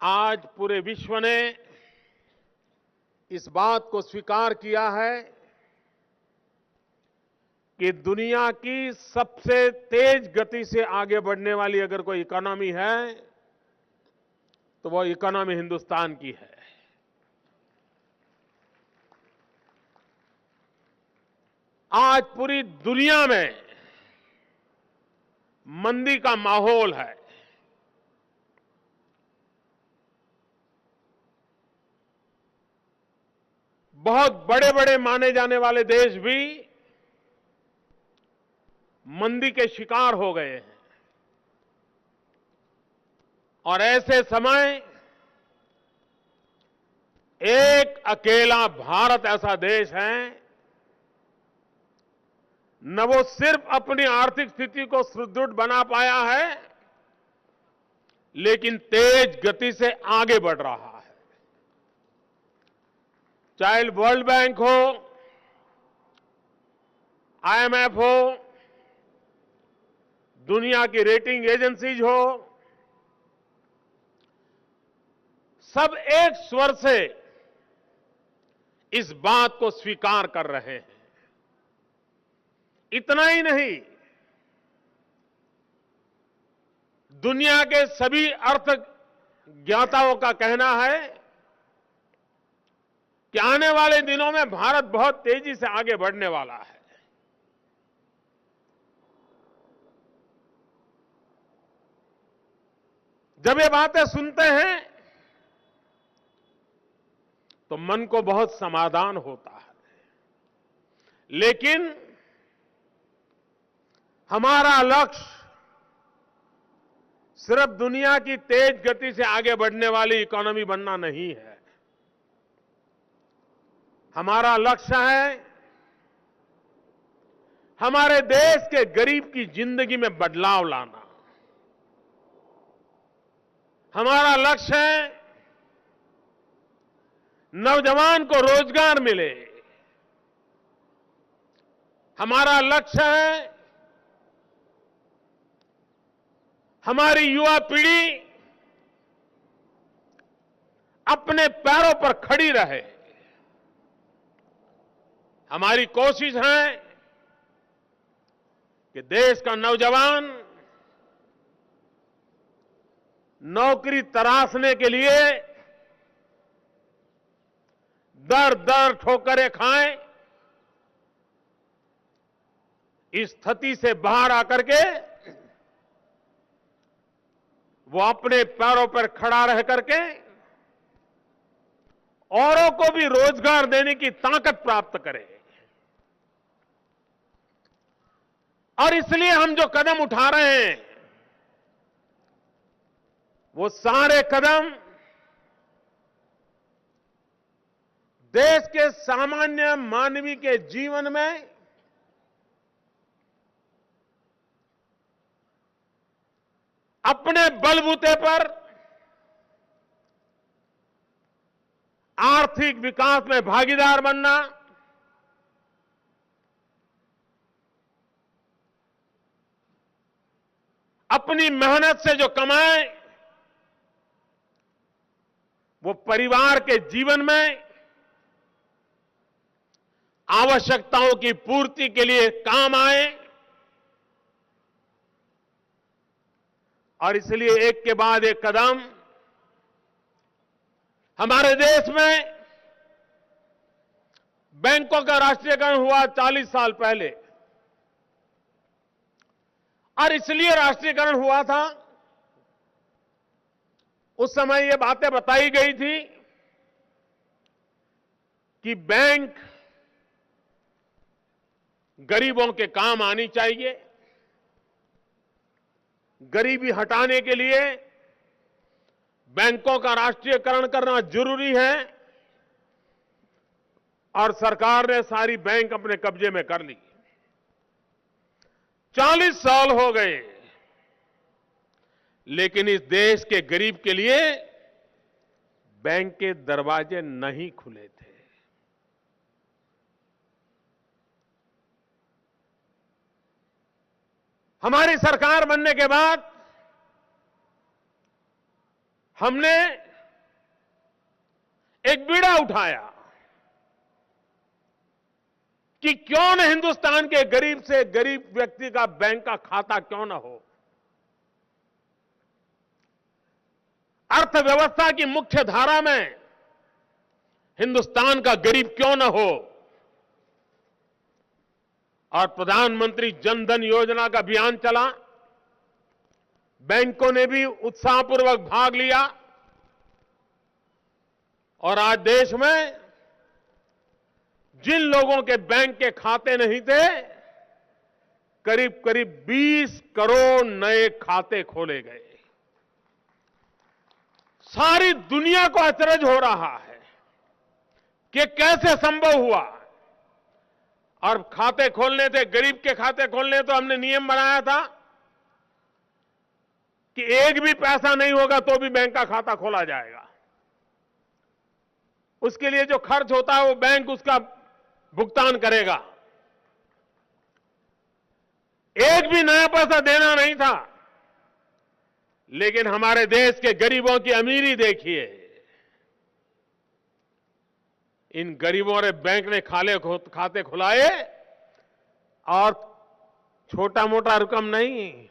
आज पूरे विश्व ने इस बात को स्वीकार किया है कि दुनिया की सबसे तेज गति से आगे बढ़ने वाली अगर कोई इकोनॉमी है तो वो इकोनॉमी हिंदुस्तान की है। आज पूरी दुनिया में मंदी का माहौल है। बहुत बड़े बड़े माने जाने वाले देश भी मंदी के शिकार हो गए हैं और ऐसे समय एक अकेला भारत ऐसा देश है, न वो सिर्फ अपनी आर्थिक स्थिति को सुदृढ़ बना पाया है, लेकिन तेज गति से आगे बढ़ रहा है। चाहे वर्ल्ड बैंक हो, आईएमएफ हो, दुनिया की रेटिंग एजेंसीज हो, सब एक स्वर से इस बात को स्वीकार कर रहे हैं। इतना ही नहीं, दुनिया के सभी अर्थज्ञाताओं का कहना है कि आने वाले दिनों में भारत बहुत तेजी से आगे बढ़ने वाला है। जब ये बातें सुनते हैं तो मन को बहुत समाधान होता है, लेकिन हमारा लक्ष्य सिर्फ दुनिया की तेज गति से आगे बढ़ने वाली इकोनॉमी बनना नहीं है। हमारा लक्ष्य है हमारे देश के गरीब की जिंदगी में बदलाव लाना। हमारा लक्ष्य है नौजवान को रोजगार मिले। हमारा लक्ष्य है हमारी युवा पीढ़ी अपने पैरों पर खड़ी रहे। हमारी कोशिश है कि देश का नौजवान नौकरी तलाशने के लिए दर दर ठोकरें खाएं, इस स्थिति से बाहर आकर के वो अपने पैरों पर खड़ा रह करके औरों को भी रोजगार देने की ताकत प्राप्त करे। और इसलिए हम जो कदम उठा रहे हैं वो सारे कदम देश के सामान्य मानवी के जीवन में अपने बलबूते पर आर्थिक विकास में भागीदार बनना, अपनी मेहनत से जो कमाए वो परिवार के जीवन में आवश्यकताओं की पूर्ति के लिए काम आए। और इसलिए एक के बाद एक कदम हमारे देश में बैंकों का राष्ट्रीयकरण हुआ 40 साल पहले। और इसलिए राष्ट्रीयकरण हुआ था, उस समय ये बातें बताई गई थी कि बैंक गरीबों के काम आनी चाहिए, गरीबी हटाने के लिए बैंकों का राष्ट्रीयकरण करना जरूरी है। और सरकार ने सारी बैंक अपने कब्जे में कर ली। 40 साल हो गए, लेकिन इस देश के गरीब के लिए बैंक के दरवाजे नहीं खुले थे। हमारी सरकार बनने के बाद हमने एक बीड़ा उठाया कि क्यों न हिंदुस्तान के गरीब से गरीब व्यक्ति का बैंक का खाता क्यों न हो। अर्थव्यवस्था की मुख्य धारा में हिंदुस्तान का गरीब क्यों न हो। और प्रधानमंत्री जन धन योजना का अभियान चला, बैंकों ने भी उत्साहपूर्वक भाग लिया। और आज देश में जिन लोगों के बैंक के खाते नहीं थे, करीब करीब 20 करोड़ नए खाते खोले गए। सारी दुनिया को अचरज हो रहा है कि कैसे संभव हुआ। और खाते खोलने थे, गरीब के खाते खोलने, तो हमने नियम बनाया था कि एक भी पैसा नहीं होगा तो भी बैंक का खाता खोला जाएगा। उसके लिए जो खर्च होता है वो बैंक उसका भुगतान करेगा। एक भी नया पैसा देना नहीं था। लेकिन हमारे देश के गरीबों की अमीरी देखिए। इन गरीबों ने बैंक ने खाते खुलाए और छोटा मोटा रकम नहीं,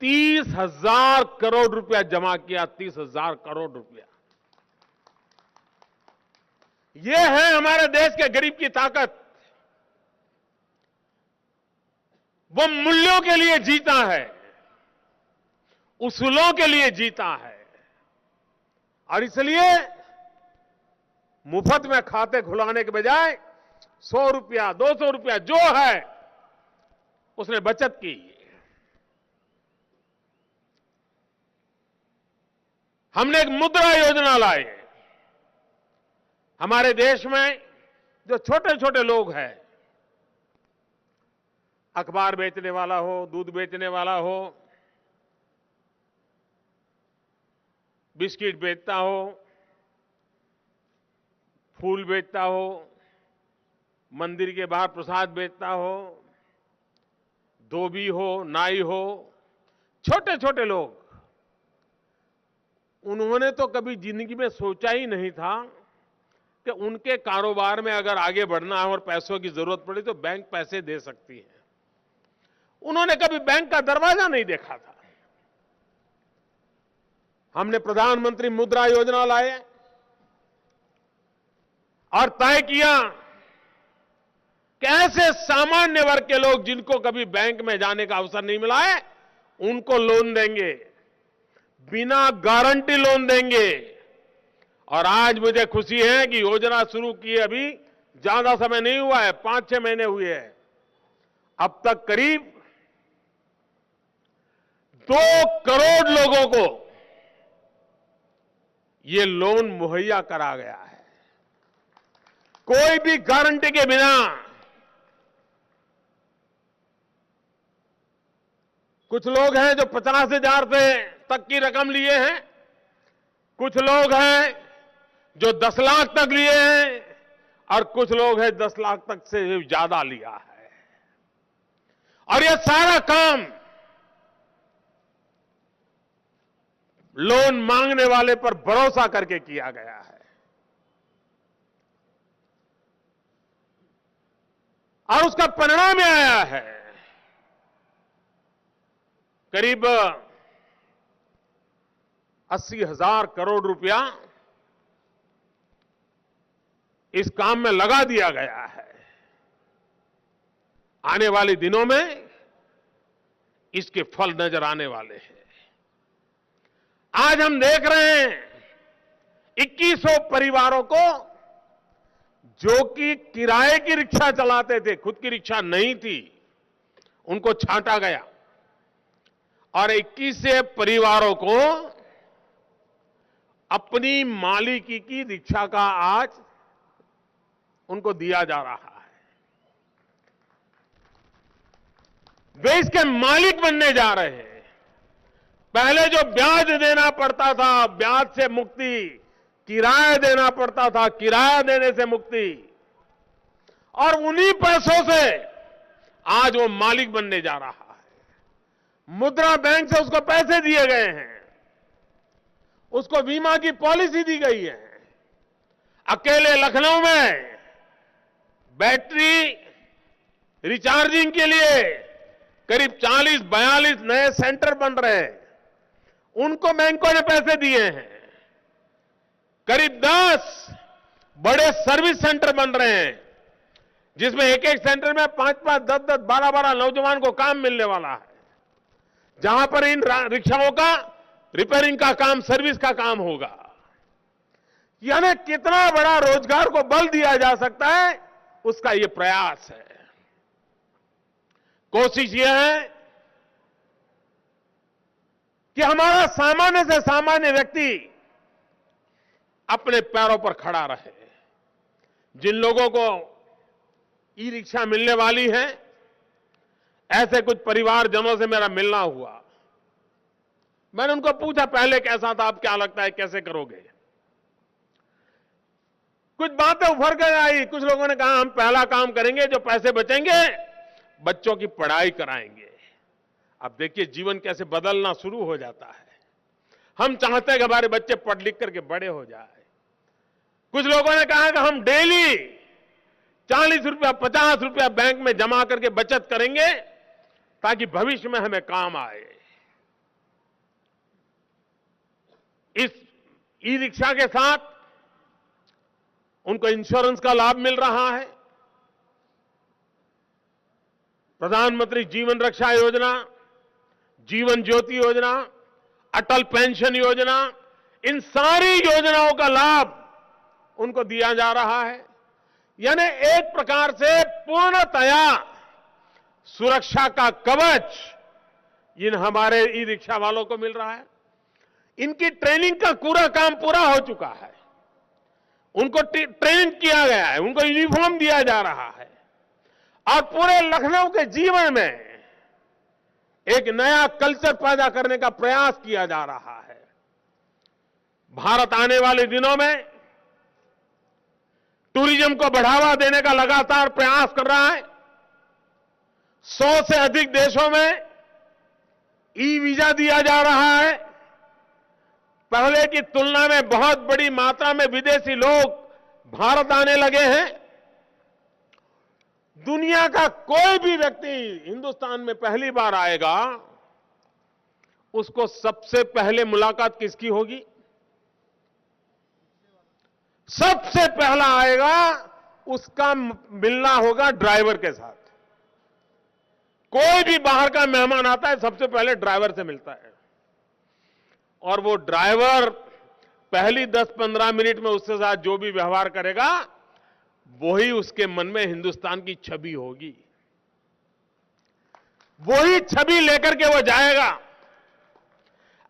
30,000 करोड़ रुपया जमा किया। 30,000 करोड़ रुपया। यह है हमारे देश के गरीब की ताकत। वो मूल्यों के लिए जीता है, उसूलों के लिए जीता है। और इसलिए मुफ्त में खाते खुलाने के बजाय 100 रुपया 200 रुपया जो है उसने बचत की। हमने एक मुद्रा योजना लाई। हमारे देश में जो छोटे छोटे लोग हैं, अखबार बेचने वाला हो, दूध बेचने वाला हो, बिस्किट बेचता हो, फूल बेचता हो, मंदिर के बाहर प्रसाद बेचता हो, धोबी हो, नाई हो, छोटे छोटे लोग, उन्होंने तो कभी जिंदगी में सोचा ही नहीं था कि उनके कारोबार में अगर आगे बढ़ना है और पैसों की जरूरत पड़ी तो बैंक पैसे दे सकती है। उन्होंने कभी बैंक का दरवाजा नहीं देखा था। हमने प्रधानमंत्री मुद्रा योजना लाए और तय किया कि ऐसे सामान्य वर्ग के लोग जिनको कभी बैंक में जाने का अवसर नहीं मिला है, उनको लोन देंगे, बिना गारंटी लोन देंगे। और आज मुझे खुशी है कि योजना शुरू की अभी ज्यादा समय नहीं हुआ है, 5-6 महीने हुए हैं। अब तक करीब 2 करोड़ लोगों को ये लोन मुहैया करा गया है, कोई भी गारंटी के बिना। कुछ लोग हैं जो 50,000 से तक की रकम लिए हैं, कुछ लोग हैं जो 10 लाख तक लिए हैं, और कुछ लोग हैं 10 लाख तक से ज्यादा लिया है। और यह सारा काम लोन मांगने वाले पर भरोसा करके किया गया है। और उसका परिणाम यह आया है, करीब 80,000 करोड़ रुपया इस काम में लगा दिया गया है। आने वाले दिनों में इसके फल नजर आने वाले हैं। आज हम देख रहे हैं 2100 परिवारों को जो कि किराए की रिक्शा चलाते थे, खुद की रिक्शा नहीं थी, उनको छांटा गया और 21 परिवारों को अपनी मालिकी की रिक्शा का आज उनको दिया जा रहा है। वे इसके मालिक बनने जा रहे हैं। पहले जो ब्याज देना पड़ता था, ब्याज से मुक्ति, किराया देना पड़ता था, किराया देने से मुक्ति, और उन्हीं पैसों से आज वो मालिक बनने जा रहा है। मुद्रा बैंक से उसको पैसे दिए गए हैं, उसको बीमा की पॉलिसी दी गई है। अकेले लखनऊ में बैटरी रिचार्जिंग के लिए करीब 40-42 नए सेंटर बन रहे हैं, उनको बैंकों ने पैसे दिए हैं। करीब 10 बड़े सर्विस सेंटर बन रहे हैं, जिसमें एक एक सेंटर में 5-5, 10-10, 12-12 नौजवान को काम मिलने वाला है, जहां पर इन रिक्शाओं का रिपेयरिंग का काम, सर्विस का काम होगा। यानी कितना बड़ा रोजगार को बल दिया जा सकता है, उसका यह प्रयास है। कोशिश यह है कि हमारा सामान्य से सामान्य व्यक्ति अपने पैरों पर खड़ा रहे। जिन लोगों को ई रिक्शा मिलने वाली है, ऐसे कुछ परिवारजनों से मेरा मिलना हुआ। मैंने उनको पूछा पहले कैसा था, अब क्या लगता है, कैसे करोगे? कुछ बातें उभर कर आई। कुछ लोगों ने कहा हम पहला काम करेंगे, जो पैसे बचेंगे बच्चों की पढ़ाई कराएंगे। अब देखिए जीवन कैसे बदलना शुरू हो जाता है। हम चाहते हैं कि हमारे बच्चे पढ़ लिख करके बड़े हो जाए। कुछ लोगों ने कहा कि हम डेली 40 रुपया, 50 रुपया बैंक में जमा करके बचत करेंगे ताकि भविष्य में हमें काम आए। इस ई रिक्शा के साथ उनको इंश्योरेंस का लाभ मिल रहा है। प्रधानमंत्री जीवन रक्षा योजना, जीवन ज्योति योजना, अटल पेंशन योजना, इन सारी योजनाओं का लाभ उनको दिया जा रहा है। यानी एक प्रकार से पूर्णतया सुरक्षा का कवच इन हमारे ई रिक्शा वालों को मिल रहा है। इनकी ट्रेनिंग का पूरा काम पूरा हो चुका है। उनको ट्रेन किया गया है, उनको यूनिफॉर्म दिया जा रहा है और पूरे लखनऊ के जीवन में एक नया कल्चर पैदा करने का प्रयास किया जा रहा है। भारत आने वाले दिनों में टूरिज्म को बढ़ावा देने का लगातार प्रयास कर रहा है। 100 से अधिक देशों में ई वीजा दिया जा रहा है। पहले की तुलना में बहुत बड़ी मात्रा में विदेशी लोग भारत आने लगे हैं। दुनिया का कोई भी व्यक्ति हिंदुस्तान में पहली बार आएगा, उसको सबसे पहले मुलाकात किसकी होगी? सबसे पहला आएगा, उसका मिलना होगा ड्राइवर के साथ। कोई भी बाहर का मेहमान आता है, सबसे पहले ड्राइवर से मिलता है और वो ड्राइवर पहली 10-15 मिनट में उसके साथ जो भी व्यवहार करेगा, वही उसके मन में हिंदुस्तान की छवि होगी। वही छवि लेकर के वो जाएगा।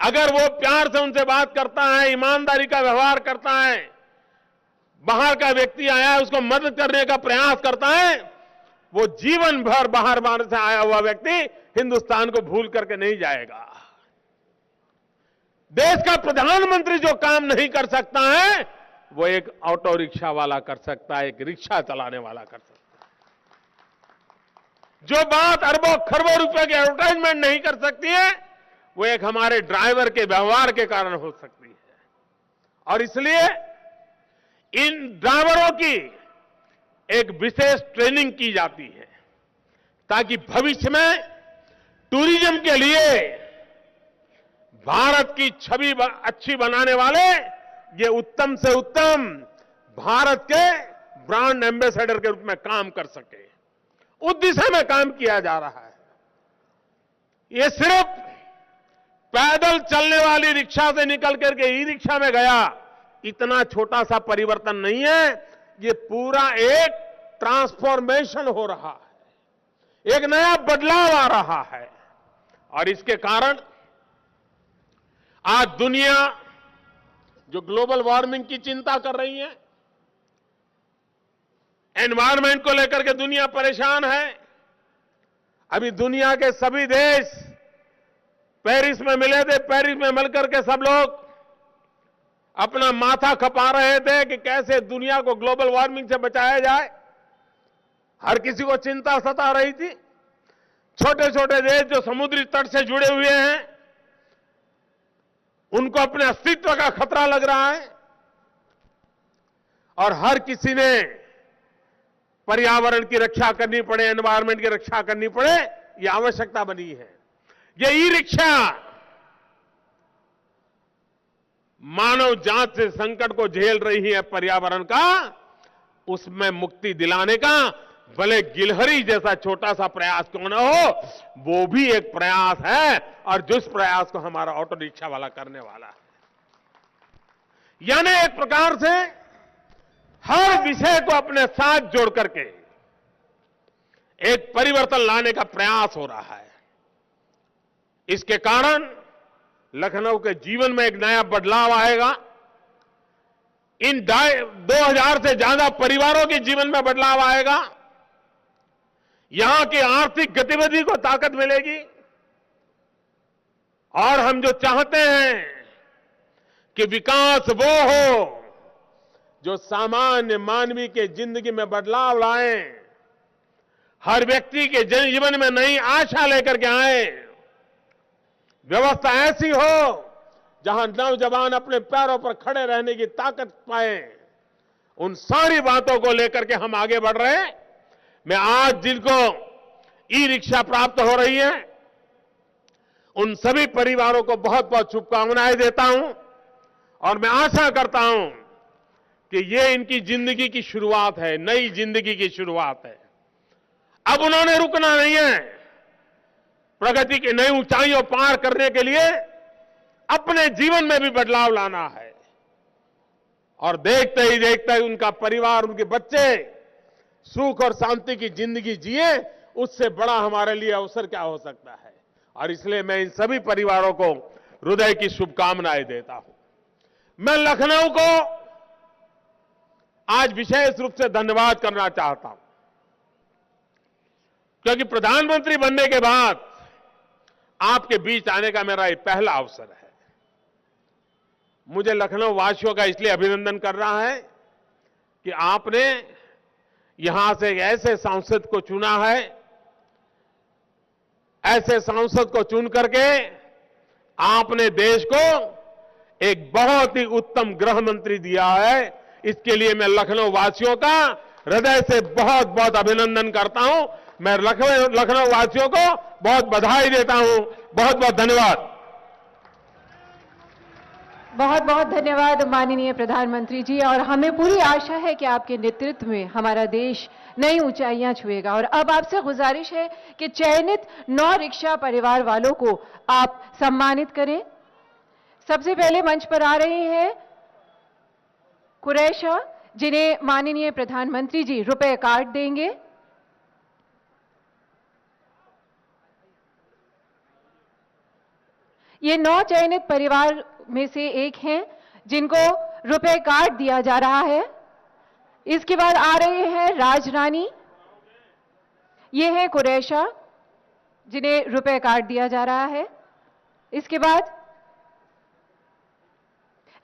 अगर वो प्यार से उनसे बात करता है, ईमानदारी का व्यवहार करता है, बाहर का व्यक्ति आया है उसको मदद करने का प्रयास करता है, वो जीवन भर बाहर से आया हुआ व्यक्ति हिंदुस्तान को भूल करके नहीं जाएगा। देश का प्रधानमंत्री जो काम नहीं कर सकता है, वो एक ऑटो रिक्शा वाला कर सकता है, एक रिक्शा चलाने वाला कर सकता है। जो बात अरबों खरबों रुपए की एडवर्टाइजमेंट नहीं कर सकती है, वो एक हमारे ड्राइवर के व्यवहार के कारण हो सकती है। और इसलिए इन ड्राइवरों की एक विशेष ट्रेनिंग की जाती है ताकि भविष्य में टूरिज्म के लिए भारत की छवि अच्छी बनाने वाले ये उत्तम से उत्तम भारत के ब्रांड एम्बेसडर के रूप में काम कर सके। उस दिशा में काम किया जा रहा है। ये सिर्फ पैदल चलने वाली रिक्शा से निकल करके ई रिक्शा में गया, इतना छोटा सा परिवर्तन नहीं है। ये पूरा एक ट्रांसफॉर्मेशन हो रहा है, एक नया बदलाव आ रहा है। और इसके कारण आज दुनिया जो ग्लोबल वार्मिंग की चिंता कर रही है, एनवायरमेंट को लेकर के दुनिया परेशान है। अभी दुनिया के सभी देश पेरिस में मिले थे, पेरिस में मिलकर के सब लोग अपना माथा खपा रहे थे कि कैसे दुनिया को ग्लोबल वार्मिंग से बचाया जाए। हर किसी को चिंता सता रही थी। छोटे छोटे देश जो समुद्री तट से जुड़े हुए हैं, उनको अपने अस्तित्व का खतरा लग रहा है और हर किसी ने पर्यावरण की रक्षा करनी पड़े, एनवायरमेंट की रक्षा करनी पड़े, यह आवश्यकता बनी है। ये ई रिक्शा मानव जात से संकट को झेल रही है पर्यावरण का, उसमें मुक्ति दिलाने का भले गिलहरी जैसा छोटा सा प्रयास क्यों न हो, वो भी एक प्रयास है। और जिस प्रयास को हमारा ऑटो रिक्शा वाला करने वाला है, यानी एक प्रकार से हर विषय को अपने साथ जोड़ करके एक परिवर्तन लाने का प्रयास हो रहा है। इसके कारण लखनऊ के जीवन में एक नया बदलाव आएगा। इन 2000 से ज्यादा परिवारों के जीवन में बदलाव आएगा। यहां की आर्थिक गतिविधि को ताकत मिलेगी। और हम जो चाहते हैं कि विकास वो हो जो सामान्य मानवीय के जिंदगी में बदलाव लाए, हर व्यक्ति के जीवन में नई आशा लेकर के आए, व्यवस्था ऐसी हो जहां नौजवान अपने पैरों पर खड़े रहने की ताकत पाए। उन सारी बातों को लेकर के हम आगे बढ़ रहे हैं। मैं आज जिनको ई रिक्शा प्राप्त हो रही है, उन सभी परिवारों को बहुत बहुत शुभकामनाएं देता हूं और मैं आशा करता हूं कि ये इनकी जिंदगी की शुरुआत है, नई जिंदगी की शुरुआत है। अब उन्होंने रुकना नहीं है। प्रगति की नई ऊंचाइयों पार करने के लिए अपने जीवन में भी बदलाव लाना है। और देखते ही देखते उनका परिवार, उनके बच्चे सुख और शांति की जिंदगी जिए, उससे बड़ा हमारे लिए अवसर क्या हो सकता है। और इसलिए मैं इन सभी परिवारों को हृदय की शुभकामनाएं देता हूं। मैं लखनऊ को आज विशेष रूप से धन्यवाद करना चाहता हूं, क्योंकि प्रधानमंत्री बनने के बाद आपके बीच आने का मेरा ये पहला अवसर है। मुझे लखनऊ वासियों का इसलिए अभिनंदन कर रहा है कि आपने यहां से एक ऐसे सांसद को चुना है, ऐसे सांसद को चुन करके आपने देश को एक बहुत ही उत्तम गृह मंत्री दिया है। इसके लिए मैं लखनऊ वासियों का हृदय से बहुत बहुत अभिनंदन करता हूं। मैं लखनऊ वासियों को बहुत बधाई देता हूं। बहुत बहुत धन्यवाद। बहुत बहुत धन्यवाद माननीय प्रधानमंत्री जी। और हमें पूरी आशा है कि आपके नेतृत्व में हमारा देश नई ऊंचाइयां छुएगा। और अब आपसे गुजारिश है कि चयनित 9 रिक्शा परिवार वालों को आप सम्मानित करें। सबसे पहले मंच पर आ रहे हैं कुरैशा, जिन्हें माननीय प्रधानमंत्री जी रुपए कार्ड देंगे। ये 9 चयनित परिवार में से एक हैं जिनको रुपए कार्ड दिया जा रहा है। इसके बाद आ रहे हैं राजरानी, ये है कुरैशा जिन्हें रुपए कार्ड दिया जा रहा है। इसके बाद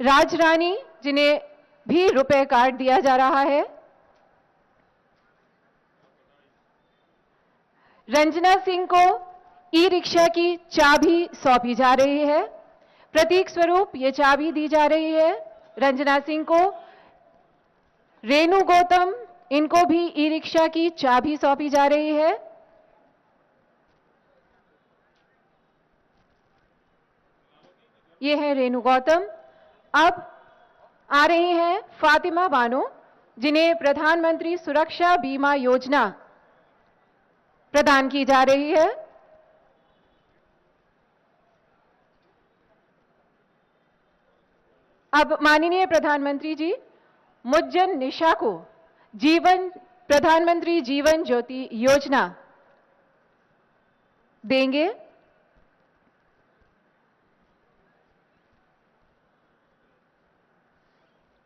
राजरानी, जिन्हें भी रुपए कार्ड दिया जा रहा है। रंजना सिंह को ई रिक्शा की चाबी सौंपी जा रही है। प्रतीक स्वरूप ये चाबी दी जा रही है रंजना सिंह को। रेणु गौतम, इनको भी ई रिक्शा की चाबी सौंपी जा रही है। ये है रेणु गौतम। अब आ रही हैं फातिमा बानो, जिन्हें प्रधानमंत्री सुरक्षा बीमा योजना प्रदान की जा रही है। अब माननीय प्रधानमंत्री जी मुज्जन निशा को प्रधानमंत्री जीवन ज्योति योजना देंगे।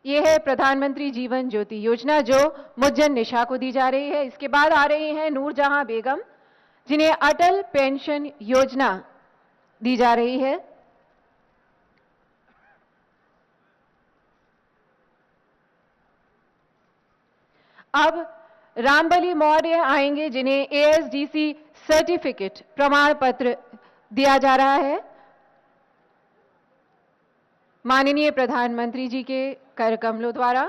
यह है प्रधानमंत्री जीवन ज्योति योजना जो मुज्जन निशा को दी जा रही है। इसके बाद आ रही हैं नूरजहां बेगम, जिन्हें अटल पेंशन योजना दी जा रही है। अब रामबली मौर्य आएंगे, जिन्हें एएसडीसी सर्टिफिकेट प्रमाण पत्र दिया जा रहा है। माननीय प्रधानमंत्री जी के कर कमलों द्वारा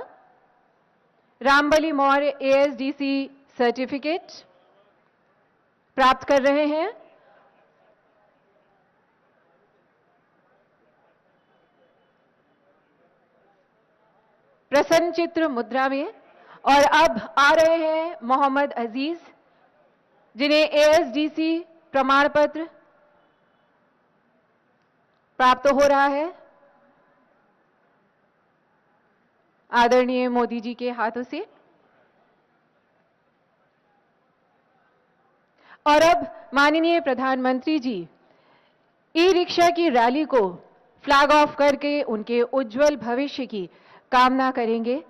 रामबली मौर्य एएसडीसी सर्टिफिकेट प्राप्त कर रहे हैं। प्रसन्न चित्र मुद्रा में। और अब आ रहे हैं मोहम्मद अजीज, जिन्हें एएसडीसी प्रमाण पत्र प्राप्त हो रहा है आदरणीय मोदी जी के हाथों से। और अब माननीय प्रधानमंत्री जी ई रिक्शा की रैली को फ्लैग ऑफ करके उनके उज्जवल भविष्य की कामना करेंगे।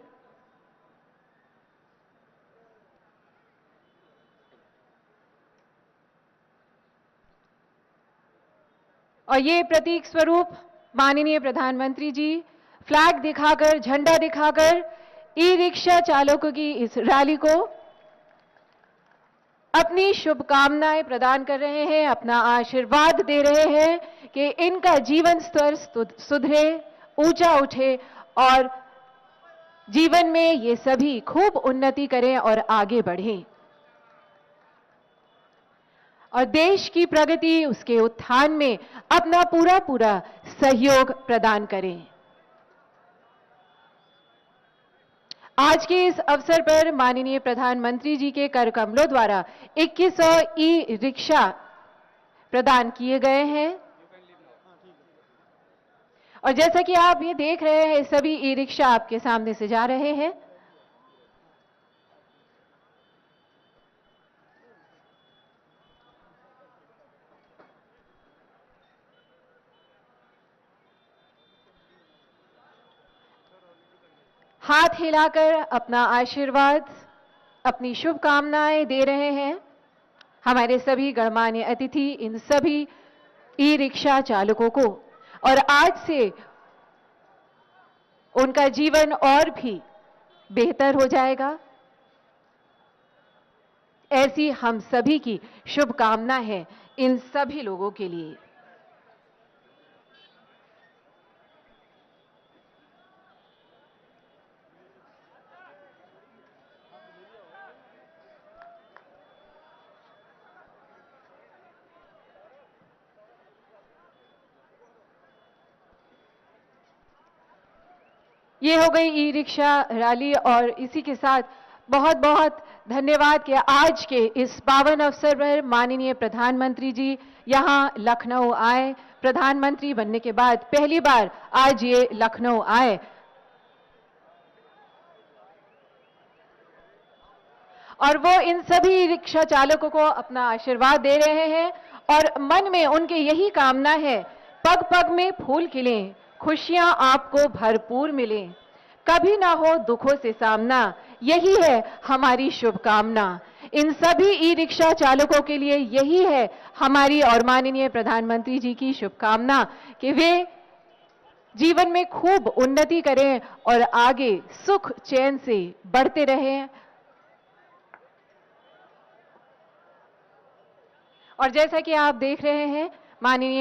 और ये प्रतीक स्वरूप माननीय प्रधानमंत्री जी फ्लैग दिखाकर, झंडा दिखाकर ई रिक्शा चालकों की इस रैली को अपनी शुभकामनाएं प्रदान कर रहे हैं, अपना आशीर्वाद दे रहे हैं कि इनका जीवन स्तर सुधरे, ऊंचा उठे और जीवन में ये सभी खूब उन्नति करें और आगे बढ़ें और देश की प्रगति, उसके उत्थान में अपना पूरा पूरा सहयोग प्रदान करें। आज के इस अवसर पर माननीय प्रधानमंत्री जी के कर कमलों द्वारा 2100 ई रिक्शा प्रदान किए गए हैं। और जैसा कि आप ये देख रहे हैं, सभी ई रिक्शा आपके सामने से जा रहे हैं। हाथ हिलाकर अपना आशीर्वाद, अपनी शुभकामनाएं दे रहे हैं। हमारे सभी गणमान्य अतिथि, इन सभी ई रिक्शा चालकों को, और आज से उनका जीवन और भी बेहतर हो जाएगा, ऐसी हम सभी की शुभकामना है इन सभी लोगों के लिए। ये हो गई ई रिक्शा रैली, और इसी के साथ बहुत बहुत धन्यवाद कि आज के इस पावन अवसर पर माननीय प्रधानमंत्री जी यहां लखनऊ आए। प्रधानमंत्री बनने के बाद पहली बार आज ये लखनऊ आए, और वो इन सभी रिक्शा चालकों को अपना आशीर्वाद दे रहे हैं, और मन में उनके यही कामना है, पग पग में फूल खिलें, खुशियां आपको भरपूर मिलें, कभी ना हो दुखों से सामना, यही है हमारी शुभकामना। इन सभी ई रिक्शा चालकों के लिए यही है हमारी और माननीय प्रधानमंत्री जी की शुभकामना कि वे जीवन में खूब उन्नति करें और आगे सुख चैन से बढ़ते रहें। और जैसा कि आप देख रहे हैं, माननीय